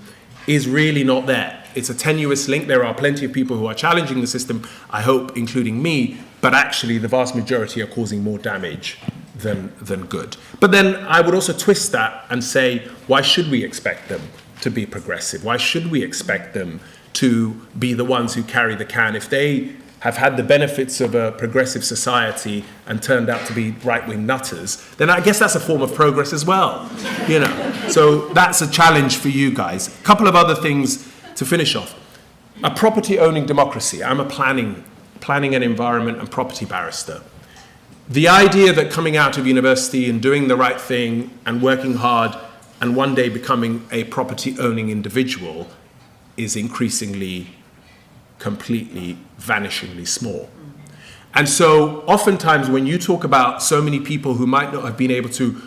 is really not there. It's a tenuous link. There are plenty of people who are challenging the system, I hope, including me, but actually the vast majority are causing more damage than good. But then I would also twist that and say, why should we expect them to be progressive? Why should we expect them to be the ones who carry the can if they have had the benefits of a progressive society and turned out to be right-wing nutters? Then I guess that's a form of progress as well, So that's a challenge for you guys. A couple of other things to finish off. A property-owning democracy. I'm a planning and environment and property barrister. The idea that coming out of university and doing the right thing and working hard and one day becoming a property-owning individual is increasingly, completely, vanishingly small. And so oftentimes when you talk about so many people who might not have been able to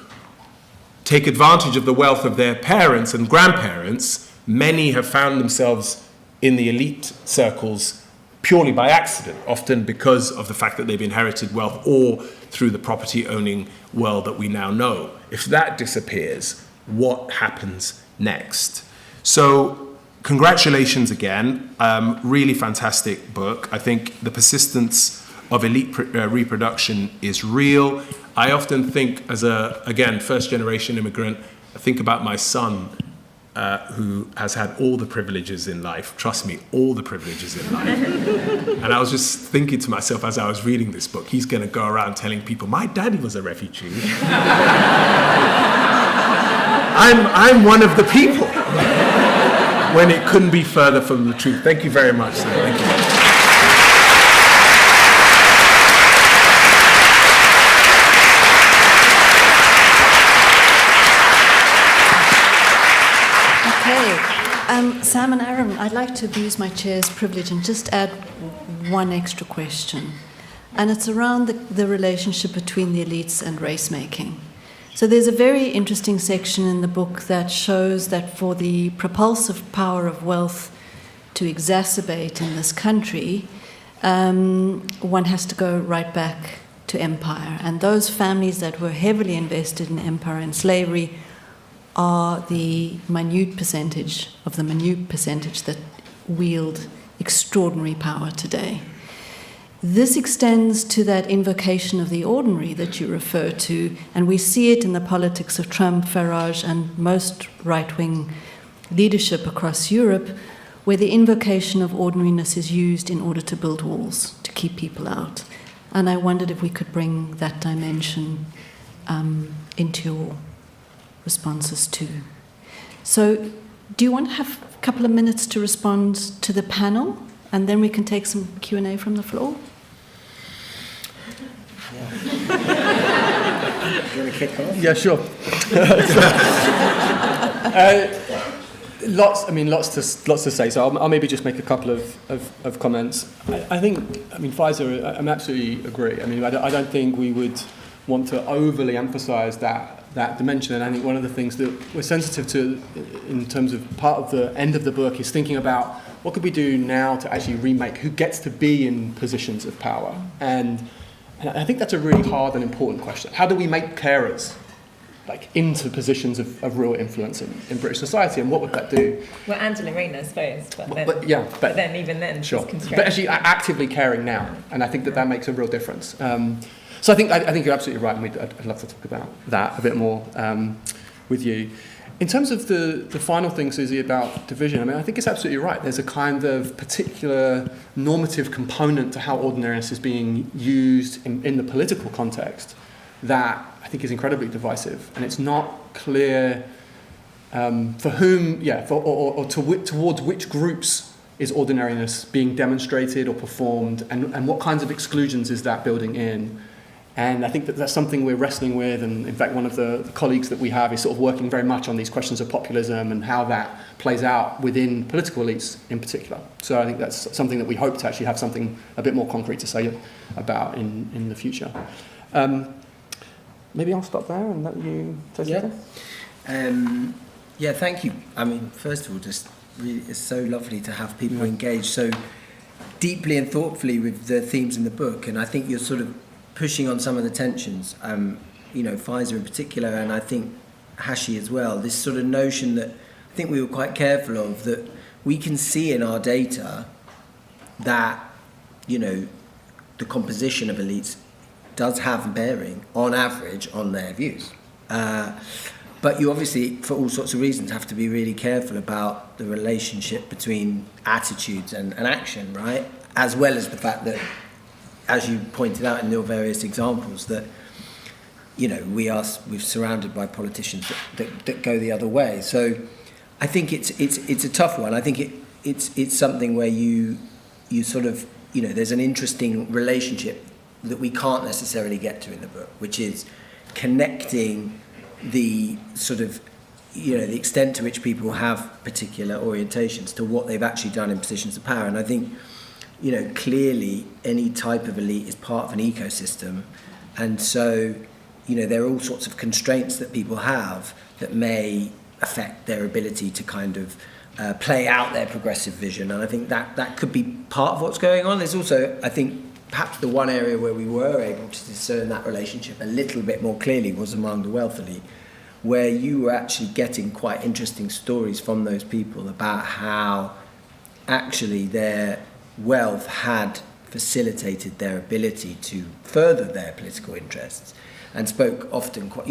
take advantage of the wealth of their parents and grandparents, many have found themselves in the elite circles purely by accident, often because of the fact that they've inherited wealth or through the property owning world that we now know. If that disappears, what happens next? So congratulations again. Really fantastic book. I think the persistence of elite reproduction is real. I often think as again, first generation immigrant, I think about my son who has had all the privileges in life. Trust me, all the privileges in life. And I was just thinking to myself as I was reading this book, he's going to go around telling people, my daddy was a refugee. I'm one of the people. When it couldn't be further from the truth. Thank you very much, sir. Thank you. Sam and Aaron, I'd like to abuse my chair's privilege and just add one extra question. And it's around the relationship between the elites and race making. So there's a very interesting section in the book that shows that for the propulsive power of wealth to exacerbate in this country, one has to go right back to empire. And those families that were heavily invested in empire and slavery are the minute percentage that wield extraordinary power today. This extends to that invocation of the ordinary that you refer to, and we see it in the politics of Trump, Farage, and most right-wing leadership across Europe, where the invocation of ordinariness is used in order to build walls, to keep people out. And I wondered if we could bring that dimension into your responses too. So do you want to have a couple of minutes to respond to the panel, and then we can take some Q&A from the floor? Yeah. You want to kick off? Yeah, sure. Lots to say. So I'll maybe just make a couple of comments. I think, Pfizer, I absolutely agree. I don't think we would want to overly emphasize that dimension. And I think one of the things that we're sensitive to in terms of part of the end of the book is thinking about what could we do now to actually remake who gets to be in positions of power. And I think that's a really hard and important question. How do we make carers into positions of real influence in British society, and what would that do? Well, Angela Rayner, I suppose, but then even then, sure. But actually actively caring now, and I think that makes a real difference. So I think you're absolutely right, and I'd love to talk about that a bit more with you. In terms of the final thing, Susie, about division, I think it's absolutely right. There's a kind of particular normative component to how ordinariness is being used in the political context that I think is incredibly divisive, and it's not clear for whom, towards which groups is ordinariness being demonstrated or performed, and what kinds of exclusions is that building in. And I think that's something we're wrestling with, and in fact one of the colleagues that we have is sort of working very much on these questions of populism and how that plays out within political elites in particular. So I think that's something that we hope to actually have something a bit more concrete to say about in the future. Maybe I'll stop there and let you take it. Yeah, thank you. First of all, just really, it's so lovely to have people engage so deeply and thoughtfully with the themes in the book, and I think you're sort of pushing on some of the tensions, Pfizer in particular, and I think Hashi as well, this sort of notion that I think we were quite careful of, that we can see in our data that, the composition of elites does have bearing, on average, on their views. But you obviously, for all sorts of reasons, have to be really careful about the relationship between attitudes and action, right? As well as the fact that, as you pointed out in your various examples, that we're surrounded by politicians that go the other way. So I think it's a tough one. I think it's something where you sort of there's an interesting relationship that we can't necessarily get to in the book, which is connecting the sort of the extent to which people have particular orientations to what they've actually done in positions of power. And I think clearly any type of elite is part of an ecosystem, and so, there are all sorts of constraints that people have that may affect their ability to kind of play out their progressive vision. And I think that could be part of what's going on. There's also, I think, perhaps the one area where we were able to discern that relationship a little bit more clearly was among the wealth elite, where you were actually getting quite interesting stories from those people about how actually their wealth had facilitated their ability to further their political interests, and spoke often quite,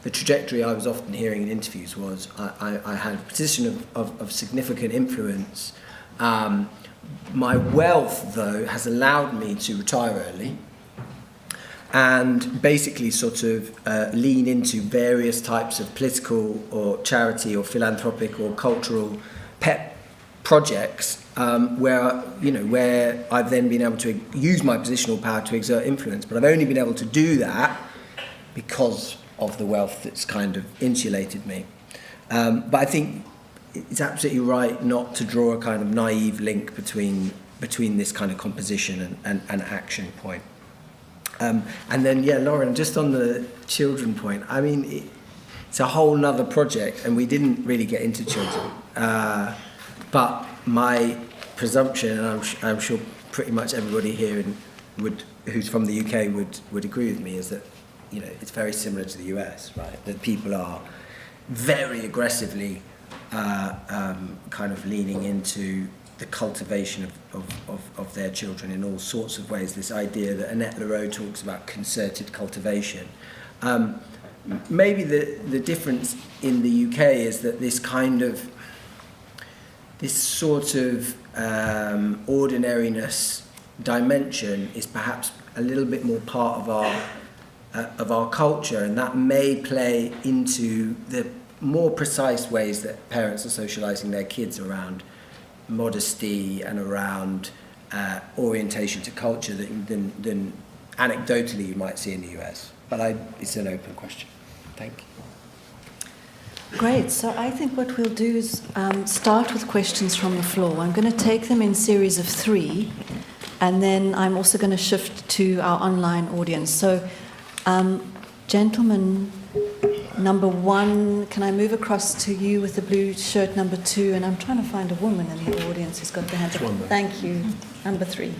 the trajectory I was often hearing in interviews was I had a position of significant influence. My wealth, though, has allowed me to retire early and basically sort of lean into various types of political or charity or philanthropic or cultural pet projects where I've then been able to use my positional power to exert influence. But I've only been able to do that because of the wealth that's kind of insulated me. But I think it's absolutely right not to draw a kind of naive link between this kind of composition and action point. And then, Lauren, just on the children point, I mean, it's a whole nother project, and we didn't really get into children. But my presumption, and I'm sure pretty much everybody here who's from the UK would agree with me, is that it's very similar to the US, right? That people are very aggressively kind of leaning into the cultivation of their children in all sorts of ways. This idea that Annette Leroux talks about concerted cultivation. Maybe the difference in the UK is that this sort of ordinariness dimension is perhaps a little bit more part of our culture, and that may play into the more precise ways that parents are socialising their kids around modesty and around orientation to culture than anecdotally you might see in the US. But it's an open question. Thank you. Great. So I think what we'll do is start with questions from the floor. I'm going to take them in series of 3, and then I'm also going to shift to our online audience. So, gentleman number 1, can I move across to you with the blue shirt, number 2? And I'm trying to find a woman in the audience who's got the hand up. Thank you. Number 3.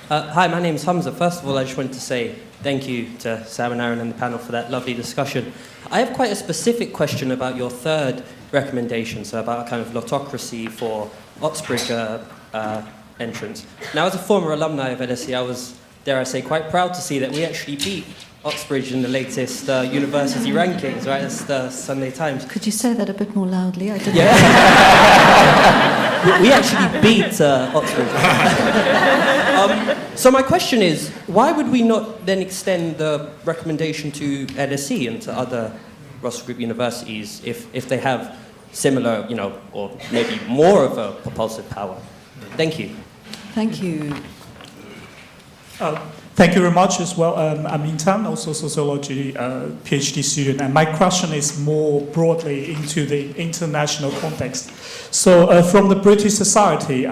Hi, my name's Hamza. First of all, I just wanted to say thank you to Sam and Aaron and the panel for that lovely discussion. I have quite a specific question about your third recommendation, so about a kind of lotocracy for Oxbridge entrance. Now, as a former alumni of LSE, I was, dare I say, quite proud to see that we actually beat Oxbridge in the latest university rankings, right? That's the Sunday Times. Could you say that a bit more loudly? I didn't. Yeah. We actually beat Oxford. So my question is, why would we not then extend the recommendation to LSE and to other Russell Group universities if they have similar, or maybe more of a propulsive power? Thank you. Thank you. Thank you very much as well. I'm Eton, also sociology PhD student, and my question is more broadly into the international context. So from the British society,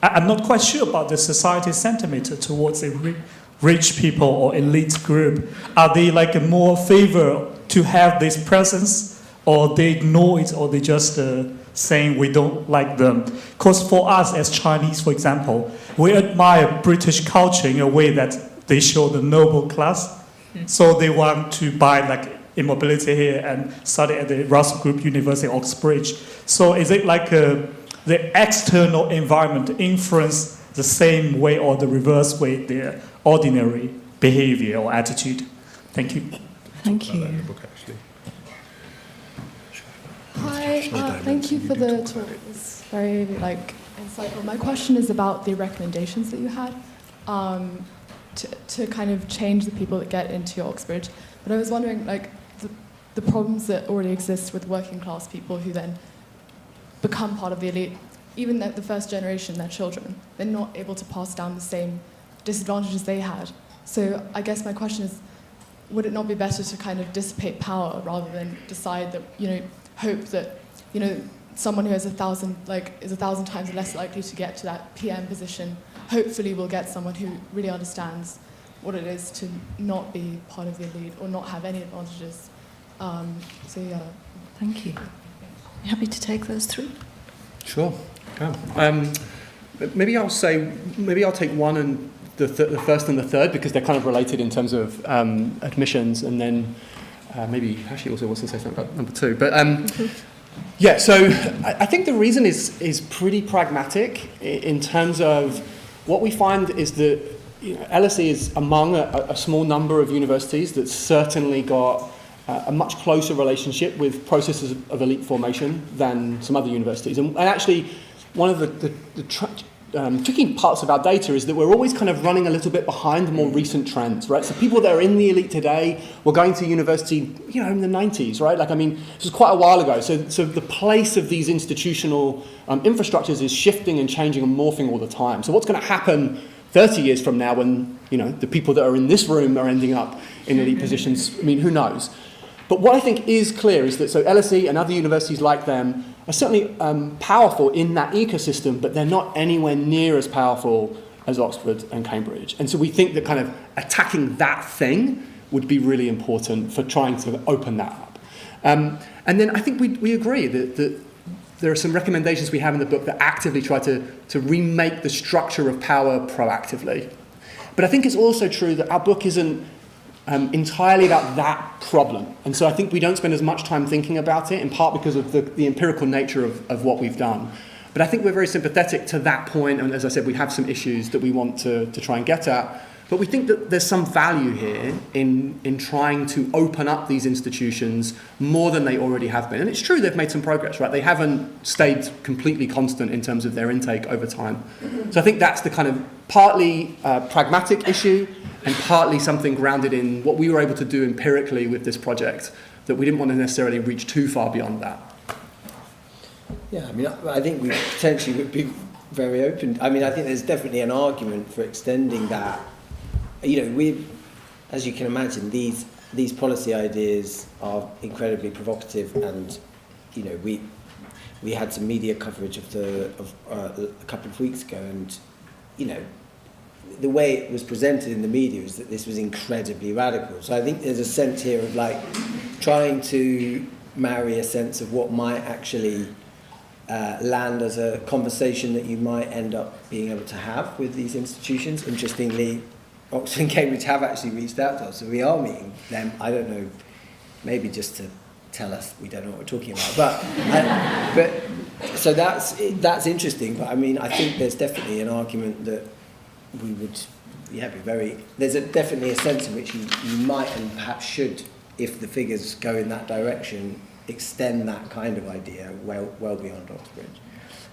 I'm not quite sure about the society sentiment towards the rich people or elite group. Are they like more favor to have this presence, or they ignore it, or they just saying we don't like them? Because for us as Chinese, for example, we admire British culture in a way that they show the noble class, so they want to buy like immobility here and study at the Russell Group University, Oxbridge. So is it like the external environment influence the same way or the reverse way their ordinary behavior or attitude? Thank you. Thank you. Hi, thank you for the talk. It was very insightful. My question is about the recommendations that you had. To kind of change the people that get into Oxbridge. But I was wondering, the problems that already exist with working class people who then become part of the elite, even the first generation, their children, they're not able to pass down the same disadvantages they had. So I guess my question is, would it not be better to kind of dissipate power rather than decide that, hope that, someone who has is 1,000 times less likely to get to that PM position, hopefully will get someone who really understands what it is to not be part of the elite or not have any advantages. So yeah. Thank you. You happy to take those through? Sure. Okay. Maybe I'll take one and the first and the third, because they're kind of related in terms of admissions, and then maybe Ashley also wants to say something about number two. But yeah, so I think the reason is pretty pragmatic in terms of what we find is that LSE is among a small number of universities that's certainly got a much closer relationship with processes of elite formation than some other universities. And actually, one of the tricky parts of our data is that we're always kind of running a little bit behind the more recent trends, right? So people that are in the elite today were going to university, in the 90s, right? This was quite a while ago. So the place of these institutional infrastructures is shifting and changing and morphing all the time. So what's going to happen 30 years from now when, the people that are in this room are ending up in elite positions? Who knows? But what I think is clear is that LSE and other universities like them are certainly powerful in that ecosystem, but they're not anywhere near as powerful as Oxford and Cambridge. And so we think that kind of attacking that thing would be really important for trying to open that up. And then I think we agree that there are some recommendations we have in the book that actively try to remake the structure of power proactively. But I think it's also true that our book isn't entirely about that problem. And so I think we don't spend as much time thinking about it, in part because of the empirical nature of what we've done. But I think we're very sympathetic to that point, and as I said, we have some issues that we want to try and get at. But we think that there's some value here in trying to open up these institutions more than they already have been. And it's true they've made some progress, right? They haven't stayed completely constant in terms of their intake over time. So I think that's the kind of partly pragmatic issue and partly something grounded in what we were able to do empirically with this project, that we didn't want to necessarily reach too far beyond that. Yeah, I think we potentially would be very open. I think there's definitely an argument for extending that. As you can imagine, these policy ideas are incredibly provocative, and we had some media coverage of a couple of weeks ago, and the way it was presented in the media is that this was incredibly radical. So I think there's a sense here of trying to marry a sense of what might actually land as a conversation that you might end up being able to have with these institutions. Interestingly, Oxford and Cambridge have actually reached out to us, so we are meeting them. I don't know, maybe just to tell us we don't know what we're talking about. But so that's interesting. But I think there's definitely an argument that we would, be very. There's definitely a sense in which you might and perhaps should, if the figures go in that direction, extend that kind of idea well beyond Oxbridge.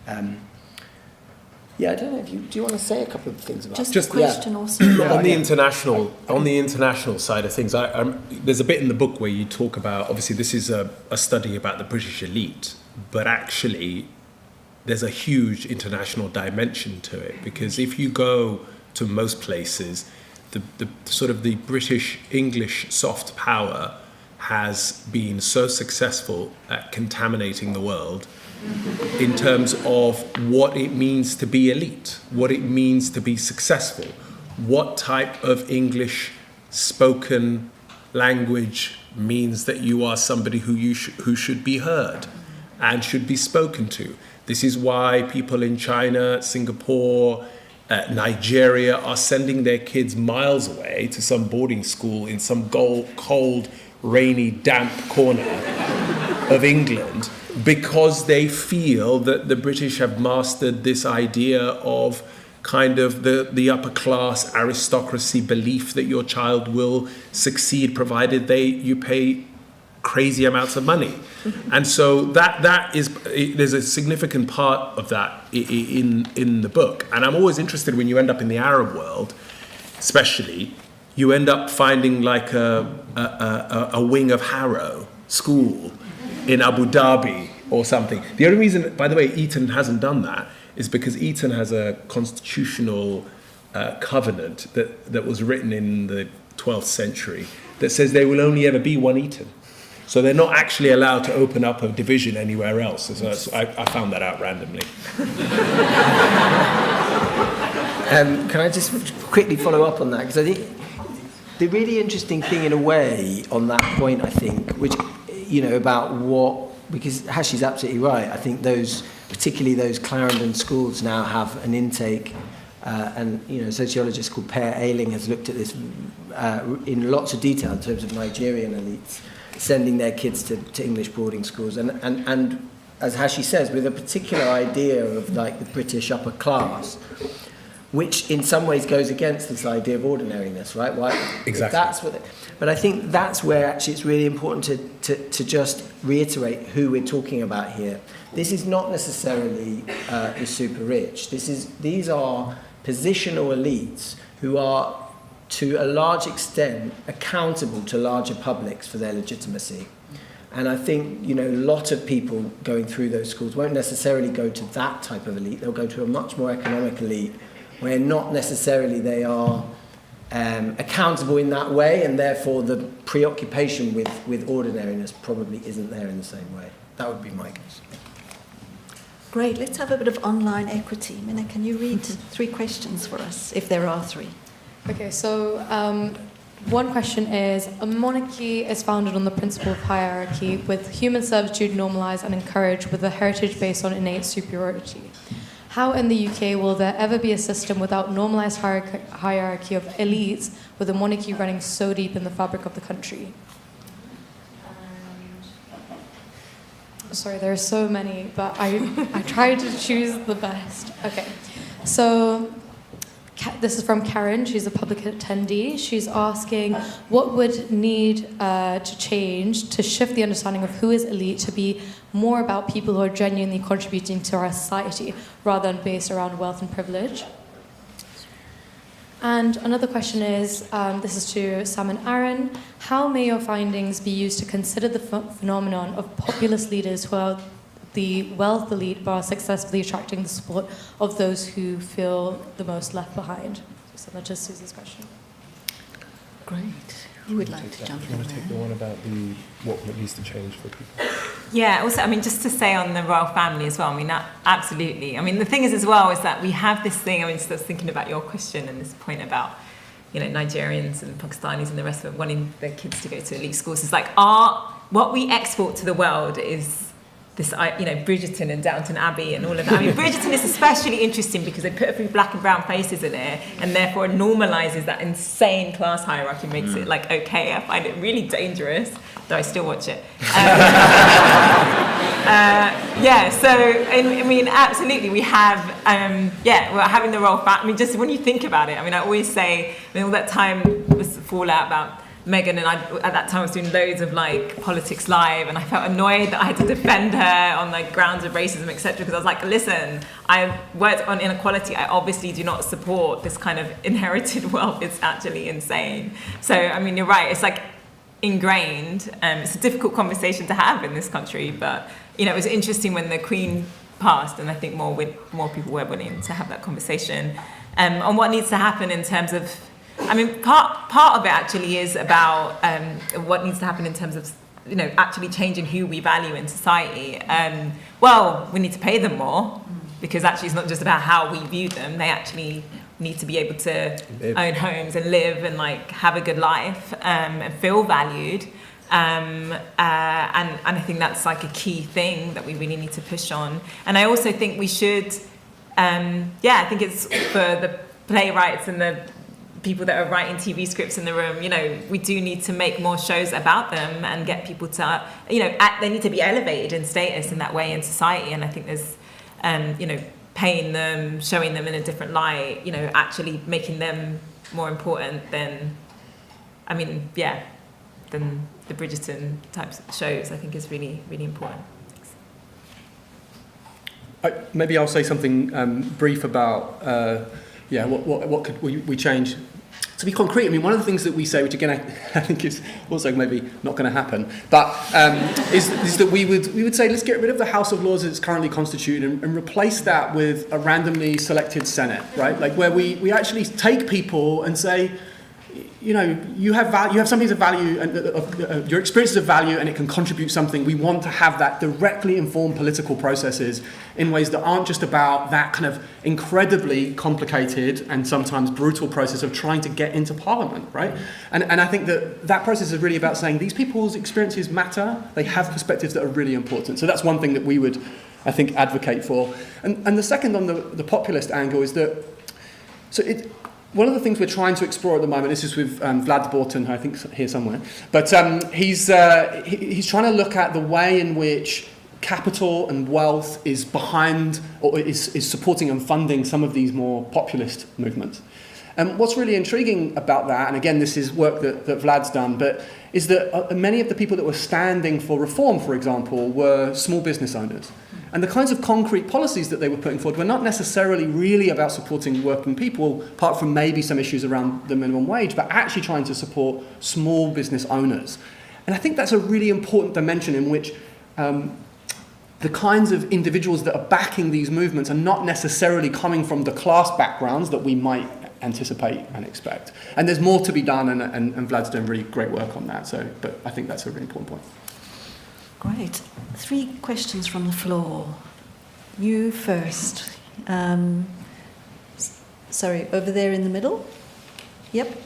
I don't know if do you want to say a couple of things about just the question also? On the international side of things, there's a bit in the book where you talk about, obviously this is a study about the British elite, but actually there's a huge international dimension to it, because if you go to most places, the sort of the British English soft power has been so successful at contaminating the world in terms of what it means to be elite, what it means to be successful, what type of English spoken language means that you are somebody who should be heard and should be spoken to. This is why people in China, Singapore, Nigeria are sending their kids miles away to some boarding school in some cold, rainy, damp corner of England, because they feel that the British have mastered this idea of kind of the upper class aristocracy belief that your child will succeed provided you pay crazy amounts of money. And so that is, there's a significant part of that in the book. And I'm always interested when you end up in the Arab world, especially, you end up finding like a wing of Harrow school in Abu Dhabi or something. The only reason, by the way, Eton hasn't done that is because Eton has a constitutional covenant that was written in the 12th century that says there will only ever be one Eton. So they're not actually allowed to open up a division anywhere else. So I found that out randomly. Can I just quickly follow up on that? Because I think the really interesting thing in a way on that point, I think, which, about because Hashi's absolutely right. I think particularly those Clarendon schools now have an intake, and a sociologist called Per Ailing has looked at this in lots of detail in terms of Nigerian elites sending their kids to English boarding schools, and as Hashi says, with a particular idea of like the British upper class, which in some ways goes against this idea of ordinariness, right? Why? Exactly. But I think that's where actually it's really important to just reiterate who we're talking about here. This is not necessarily the super rich. These are positional elites who are, to a large extent, accountable to larger publics for their legitimacy. And I think, a lot of people going through those schools won't necessarily go to that type of elite. They'll go to a much more economic elite where not necessarily they are accountable in that way, and therefore the preoccupation with ordinariness probably isn't there in the same way. That would be my guess. Great, let's have a bit of online equity. Mina, can you read 3 questions for us, if there are 3? Okay, so one question is, a monarchy is founded on the principle of hierarchy, with human servitude normalised and encouraged with a heritage based on innate superiority. How in the UK will there ever be a system without normalised hierarchy of elites, with a monarchy running so deep in the fabric of the country? Sorry, there are so many, but I tried to choose the best. Okay, so this is from Karen. She's a public attendee. She's asking what would need to change to shift the understanding of who is elite to be more about people who are genuinely contributing to our society rather than based around wealth and privilege. And another question is, this is to Sam and Aaron, how may your findings be used to consider the phenomenon of populist leaders who are the wealth elite but are successfully attracting the support of those who feel the most left behind? So that's just Susie's question. Great. Who would like to jump in? You want to take the one about what needs to change for people? Yeah, also, just to say on the royal family as well, absolutely. The thing is as well is that we have this thing, just thinking about your question and this point about, Nigerians and Pakistanis and the rest of it wanting their kids to go to elite schools. It's like what we export to the world is this, Bridgerton and Downton Abbey and all of that. Bridgerton is especially interesting because they put a few black and brown faces in it, and therefore it normalises that insane class hierarchy, makes it like okay. I find it really dangerous, though I still watch it. Absolutely, we have, we're having the royal family. Just when you think about it, I always say, all that time was fallout about Meghan, and at that time I was doing loads of politics live, and I felt annoyed that I had to defend her on grounds of racism, etc. Because I was like, listen, I worked on inequality. I obviously do not support this kind of inherited wealth. It's actually insane. So you're right. It's ingrained. It's a difficult conversation to have in this country, but it was interesting when the Queen passed, and I think more people were willing to have that conversation on what needs to happen in terms of. Part of it actually is about what needs to happen in terms of, actually changing who we value in society. We need to pay them more, because actually it's not just about how we view them. They actually need to be able to own homes and live and have a good life and feel valued. And I think that's a key thing that we really need to push on. And I also think we should, I think it's for the playwrights and the people that are writing TV scripts in the room, we do need to make more shows about them and get people to, they need to be elevated in status in that way in society. And I think there's, paying them, showing them in a different light, actually making them more important than, than the Bridgerton types of shows, I think is really, really important. Maybe I'll say something brief about, what could we change? To be concrete, one of the things that we say, which again I think is also maybe not going to happen, but is that we would say let's get rid of the House of Lords as it's currently constituted and replace that with a randomly selected Senate, right? Where we actually take people and say, you have something of value, and your experience is of value, and it can contribute something. We want to have that directly inform political processes in ways that aren't just about that kind of incredibly complicated and sometimes brutal process of trying to get into Parliament, right? And I think that process is really about saying these people's experiences matter. They have perspectives that are really important. So that's one thing that we would, I think, advocate for. And the second on the populist angle is that, one of the things we're trying to explore at the moment, this is with Vlad Borton, who I think is here somewhere, but he's trying to look at the way in which capital and wealth is behind or is supporting and funding some of these more populist movements. And what's really intriguing about that, and again, this is work that Vlad's done, but is that many of the people that were standing for reform, for example, were small business owners. And the kinds of concrete policies that they were putting forward were not necessarily really about supporting working people, apart from maybe some issues around the minimum wage, but actually trying to support small business owners. And I think that's a really important dimension in which the kinds of individuals that are backing these movements are not necessarily coming from the class backgrounds that we might anticipate and expect. And there's more to be done, and Vlad's doing really great work on that. But I think that's a really important point. Great. 3 questions from the floor. You first. Sorry, over there in the middle. Yep.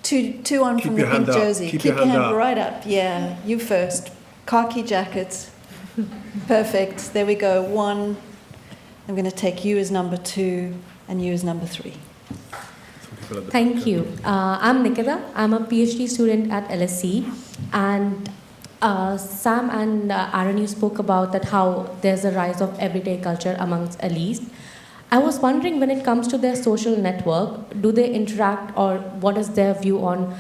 Two on from the pink jersey. Keep your hand up. Right up. Yeah, you first. Khaki jacket. Perfect. There we go. 1. I'm going to take you as number 2 and you as number 3. Thank you. I'm Nikita. I'm a PhD student at LSE. And Sam and Aaron, you spoke about that how there's a rise of everyday culture amongst elites. I was wondering, when it comes to their social network, do they interact, or what is their view on,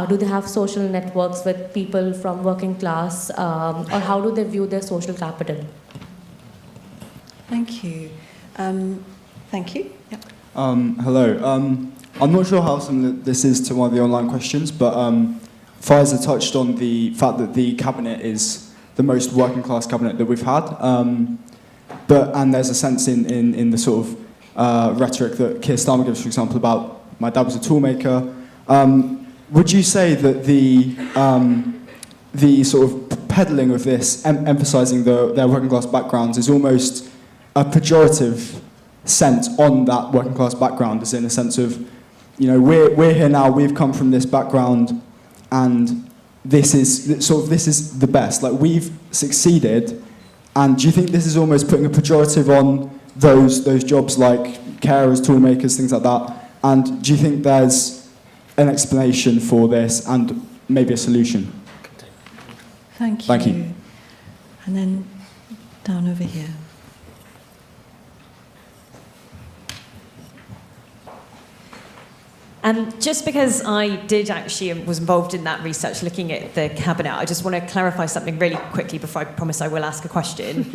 do they have social networks with people from working class, or how do they view their social capital? Thank you. Thank you. Yep. Hello. I'm not sure how similar this is to one of the online questions, but Pfizer touched on the fact that the cabinet is the most working class cabinet that we've had. And there's a sense in the sort of rhetoric that Keir Starmer gives, for example, about my dad was a toolmaker. Would you say that the sort of peddling of this, emphasising their working class backgrounds, is almost a pejorative sense on that working class background, as in a sense of, we're here now, we've come from this background, and this is the best. Like, we've succeeded, and do you think this is almost putting a pejorative on those jobs like carers, toolmakers, things like that? And do you think there's an explanation for this and maybe a solution? Thank you. And then down over here. And just because I was involved in that research looking at the cabinet, I just want to clarify something really quickly before I promise I will ask a question,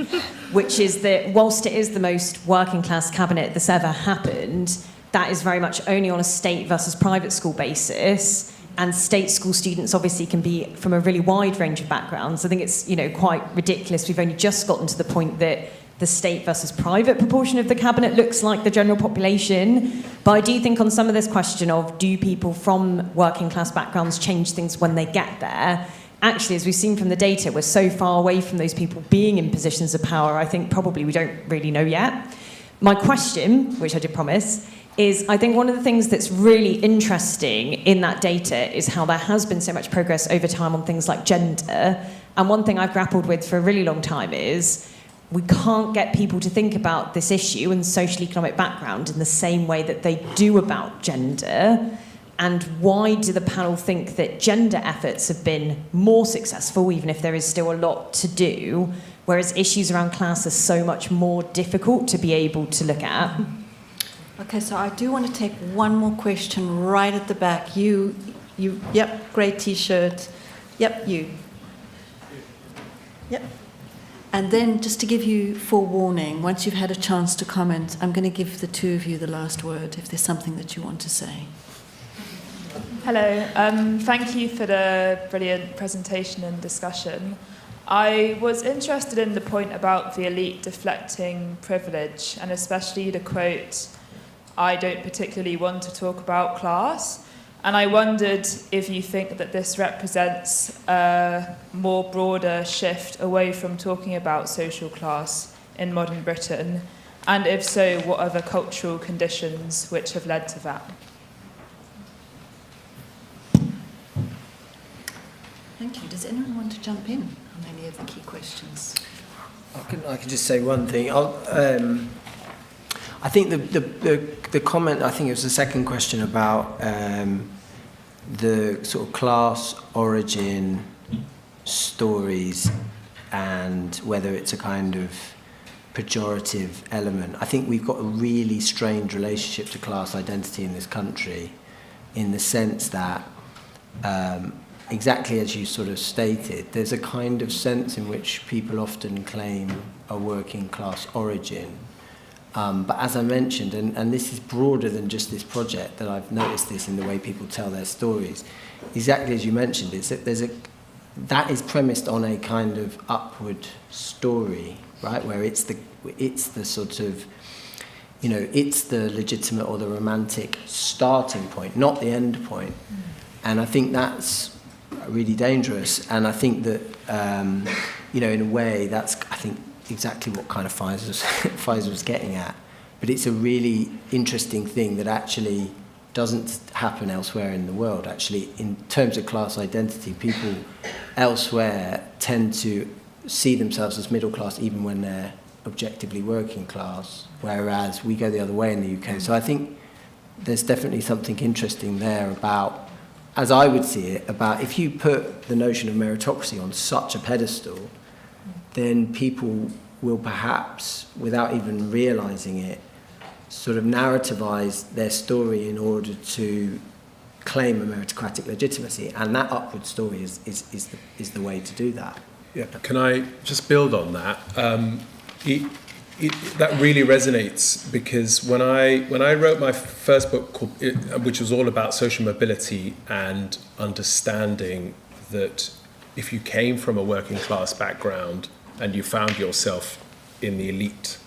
which is that whilst it is the most working class cabinet that's ever happened, that is very much only on a state versus private school basis. And state school students obviously can be from a really wide range of backgrounds. I think it's quite ridiculous. We've only just gotten to the point that the state versus private proportion of the cabinet looks like the general population. But I do think on some of this question of do people from working class backgrounds change things when they get there, actually, as we've seen from the data, we're so far away from those people being in positions of power, I think probably we don't really know yet. My question, which I did promise, is I think one of the things that's really interesting in that data is how there has been so much progress over time on things like gender. And one thing I've grappled with for a really long time is we can't get people to think about this issue and social economic background in the same way that they do about gender. And why do the panel think that gender efforts have been more successful, even if there is still a lot to do, whereas issues around class are so much more difficult to be able to look at? Okay, so I do want to take one more question right at the back. You, yep, great T-shirt. Yep, you. Yep. And then, just to give you forewarning, once you've had a chance to comment, I'm going to give the two of you the last word, if there's something that you want to say. Hello. Thank you for the brilliant presentation and discussion. I was interested in the point about the elite deflecting privilege, and especially the quote, I don't particularly want to talk about class. And I wondered if you think that this represents a more broader shift away from talking about social class in modern Britain, and if so, what are the cultural conditions which have led to that? Thank you. Does anyone want to jump in on any of the key questions? I can just say one thing. I think the comment, I think it was the second question about the sort of class origin stories and whether it's a kind of pejorative element. I think we've got a really strange relationship to class identity in this country, in the sense that exactly as you sort of stated, there's a kind of sense in which people often claim a working class origin. But as I mentioned, and this is broader than just this project, that I've noticed this in the way people tell their stories, exactly as you mentioned, it's that that is premised on a kind of upward story, right, where it's the sort of, you know, it's the legitimate or the romantic starting point, not the end point. And I think that's really dangerous. And I think that, you know, in a way, that's, I think, exactly what kind of Pfizer was getting at. But it's a really interesting thing that actually doesn't happen elsewhere in the world. Actually, in terms of class identity, people elsewhere tend to see themselves as middle class even when they're objectively working class, whereas we go the other way in the UK. So I think there's definitely something interesting there about, as I would see it, about if you put the notion of meritocracy on such a pedestal, then people will perhaps, without even realising it, sort of narrativize their story in order to claim a meritocratic legitimacy. And that upward story is the way to do that. Yeah. Can I just build on that? That really resonates, because when I wrote my first book, which was all about social mobility and understanding that if you came from a working class background and you found yourself in the elite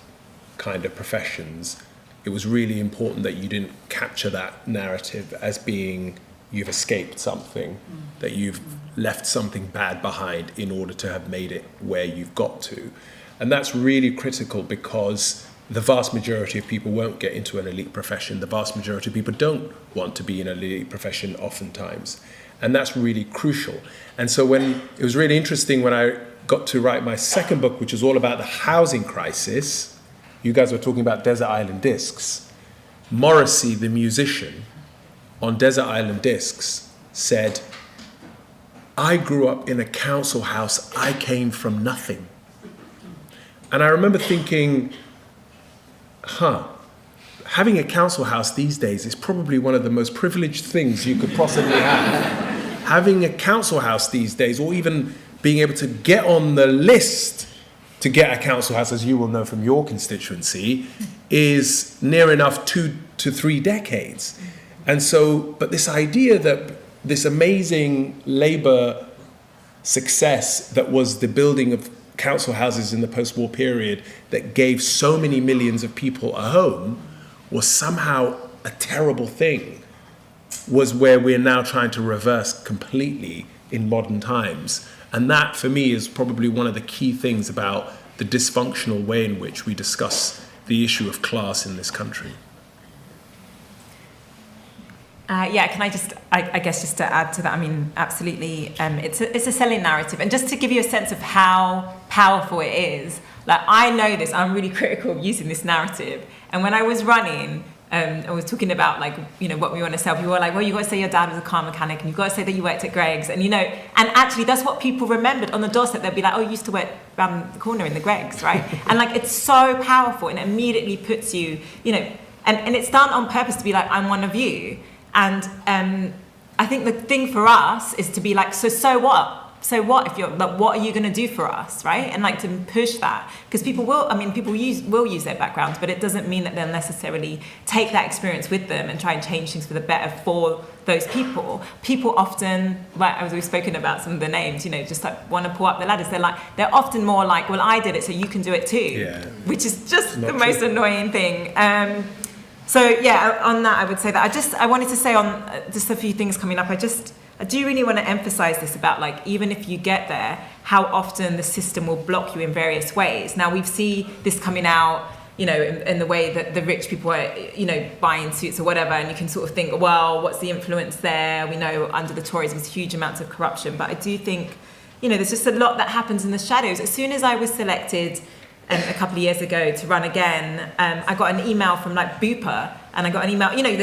kind of professions, it was really important that you didn't capture that narrative as being you've escaped something, that you've left something bad behind in order to have made it where you've got to. And that's really critical, because the vast majority of people won't get into an elite profession. The vast majority of people don't want to be in an elite profession oftentimes. And that's really crucial. And so it was really interesting when I got to write my second book, which is all about the housing crisis. You guys were talking about Desert Island Discs. Morrissey, the musician, on Desert Island Discs said, "I grew up in a council house. I came from nothing." And I remember thinking, having a council house these days is probably one of the most privileged things you could possibly have. Having a council house these days, or even being able to get on the list to get a council house, as you will know from your constituency, is near enough 2 to 3 decades. And so, but this idea that this amazing Labour success that was the building of council houses in the post-war period that gave so many millions of people a home was somehow a terrible thing, was where we're now trying to reverse completely in modern times. And that, for me, is probably one of the key things about the dysfunctional way in which we discuss the issue of class in this country. Can I just, I guess just to add to that, I mean, absolutely, it's a selling narrative. And just to give you a sense of how powerful it is, like, I know this, I'm really critical of using this narrative. And when I was running, I was talking about, like, you know, what we want to sell. People were like, well, you got to say your dad was a car mechanic, and you've got to say that you worked at Greg's. And, you know, and actually that's what people remembered on the doorstep. They'd be like, oh, you used to work around the corner in the Greg's, right? And, like, it's so powerful, and it immediately puts you, you know, and it's done on purpose to be like, I'm one of you. And I think the thing for us is to be like, so what? So what if you're like, what are you going to do for us, right? And like to push that, because people will use their backgrounds, but it doesn't mean that they'll necessarily take that experience with them and try and change things for the better for those people. People often, like as we've spoken about some of the names, you know, just like want to pull up the ladders. They're often more like, well, I did it, so you can do it too, which is just the most annoying thing. So yeah, on that I would say that I wanted to say on just a few things coming up. I do really want to emphasize this about like, even if you get there, how often the system will block you in various ways. Now we see this coming out, you know, in the way that the rich people are, you know, buying suits or whatever, and you can sort of think, well, what's the influence there? We know under the Tories there's huge amounts of corruption, but I do think, you know, there's just a lot that happens in the shadows. As soon as I was selected a couple of years ago to run again, I got an email from like Bupa, and I got an email, you know,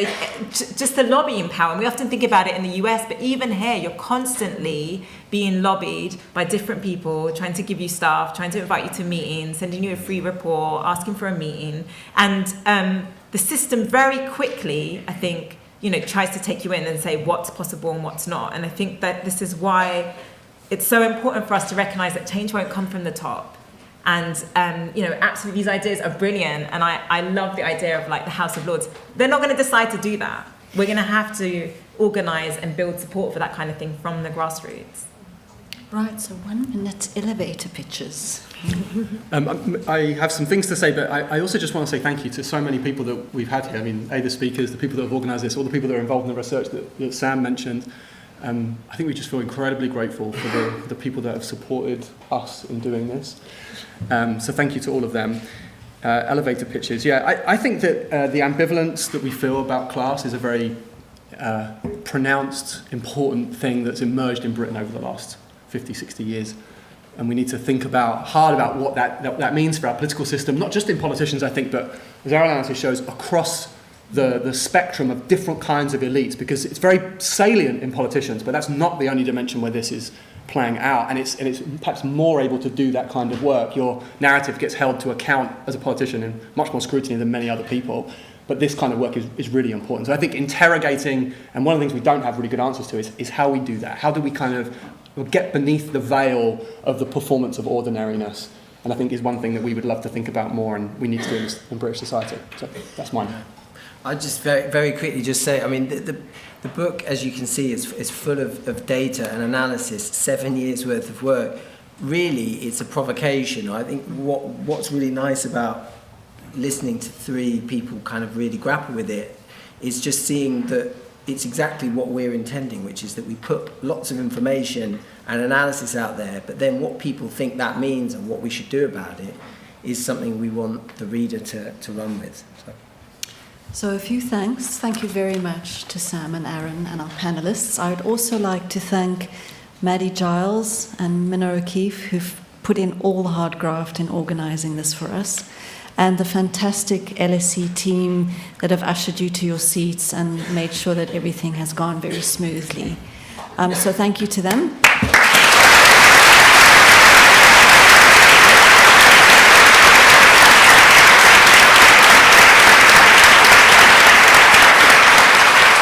just the lobbying power. And we often think about it in the US, but even here, you're constantly being lobbied by different people, trying to give you staff, trying to invite you to meetings, sending you a free report, asking for a meeting. And the system very quickly, I think, you know, tries to take you in and say what's possible and what's not. And I think that this is why it's so important for us to recognize that change won't come from the top. And, you know, absolutely, these ideas are brilliant. And I love the idea of like the House of Lords. They're not going to decide to do that. We're going to have to organise and build support for that kind of thing from the grassroots. Right, so 1 minute elevator pitches. I have some things to say, but I also just want to say thank you to so many people that we've had here. I mean, the speakers, the people that have organised this, all the people that are involved in the research that Sam mentioned. I think we just feel incredibly grateful for the people that have supported us in doing this. So thank you to all of them. Elevator pitches. Yeah, I think that the ambivalence that we feel about class is a very pronounced, important thing that's emerged in Britain over the last 50, 60 years. And we need to think hard about what that means for our political system, not just in politicians, I think, but as our analysis shows, across the spectrum of different kinds of elites, because it's very salient in politicians, but that's not the only dimension where this is playing out, and it's perhaps more able to do that kind of work. Your narrative gets held to account as a politician in much more scrutiny than many other people, but this kind of work is really important. So I think interrogating, and one of the things we don't have really good answers to is how we do that. How do we kind of get beneath the veil of the performance of ordinariness? And I think is one thing that we would love to think about more, and we need to do in British society. So that's mine. I'd just very, very quickly just say, I mean, the book, as you can see, is full of data and analysis, 7 years worth of work. Really, it's a provocation. I think what's really nice about listening to three people kind of really grapple with it is just seeing that it's exactly what we're intending, which is that we put lots of information and analysis out there, but then what people think that means and what we should do about it is something we want the reader to run with. So a few thanks. Thank you very much to Sam and Aaron and our panelists. I would also like to thank Maddie Giles and Minna O'Keefe, who've put in all the hard graft in organising this for us, and the fantastic LSE team that have ushered you to your seats and made sure that everything has gone very smoothly. So thank you to them.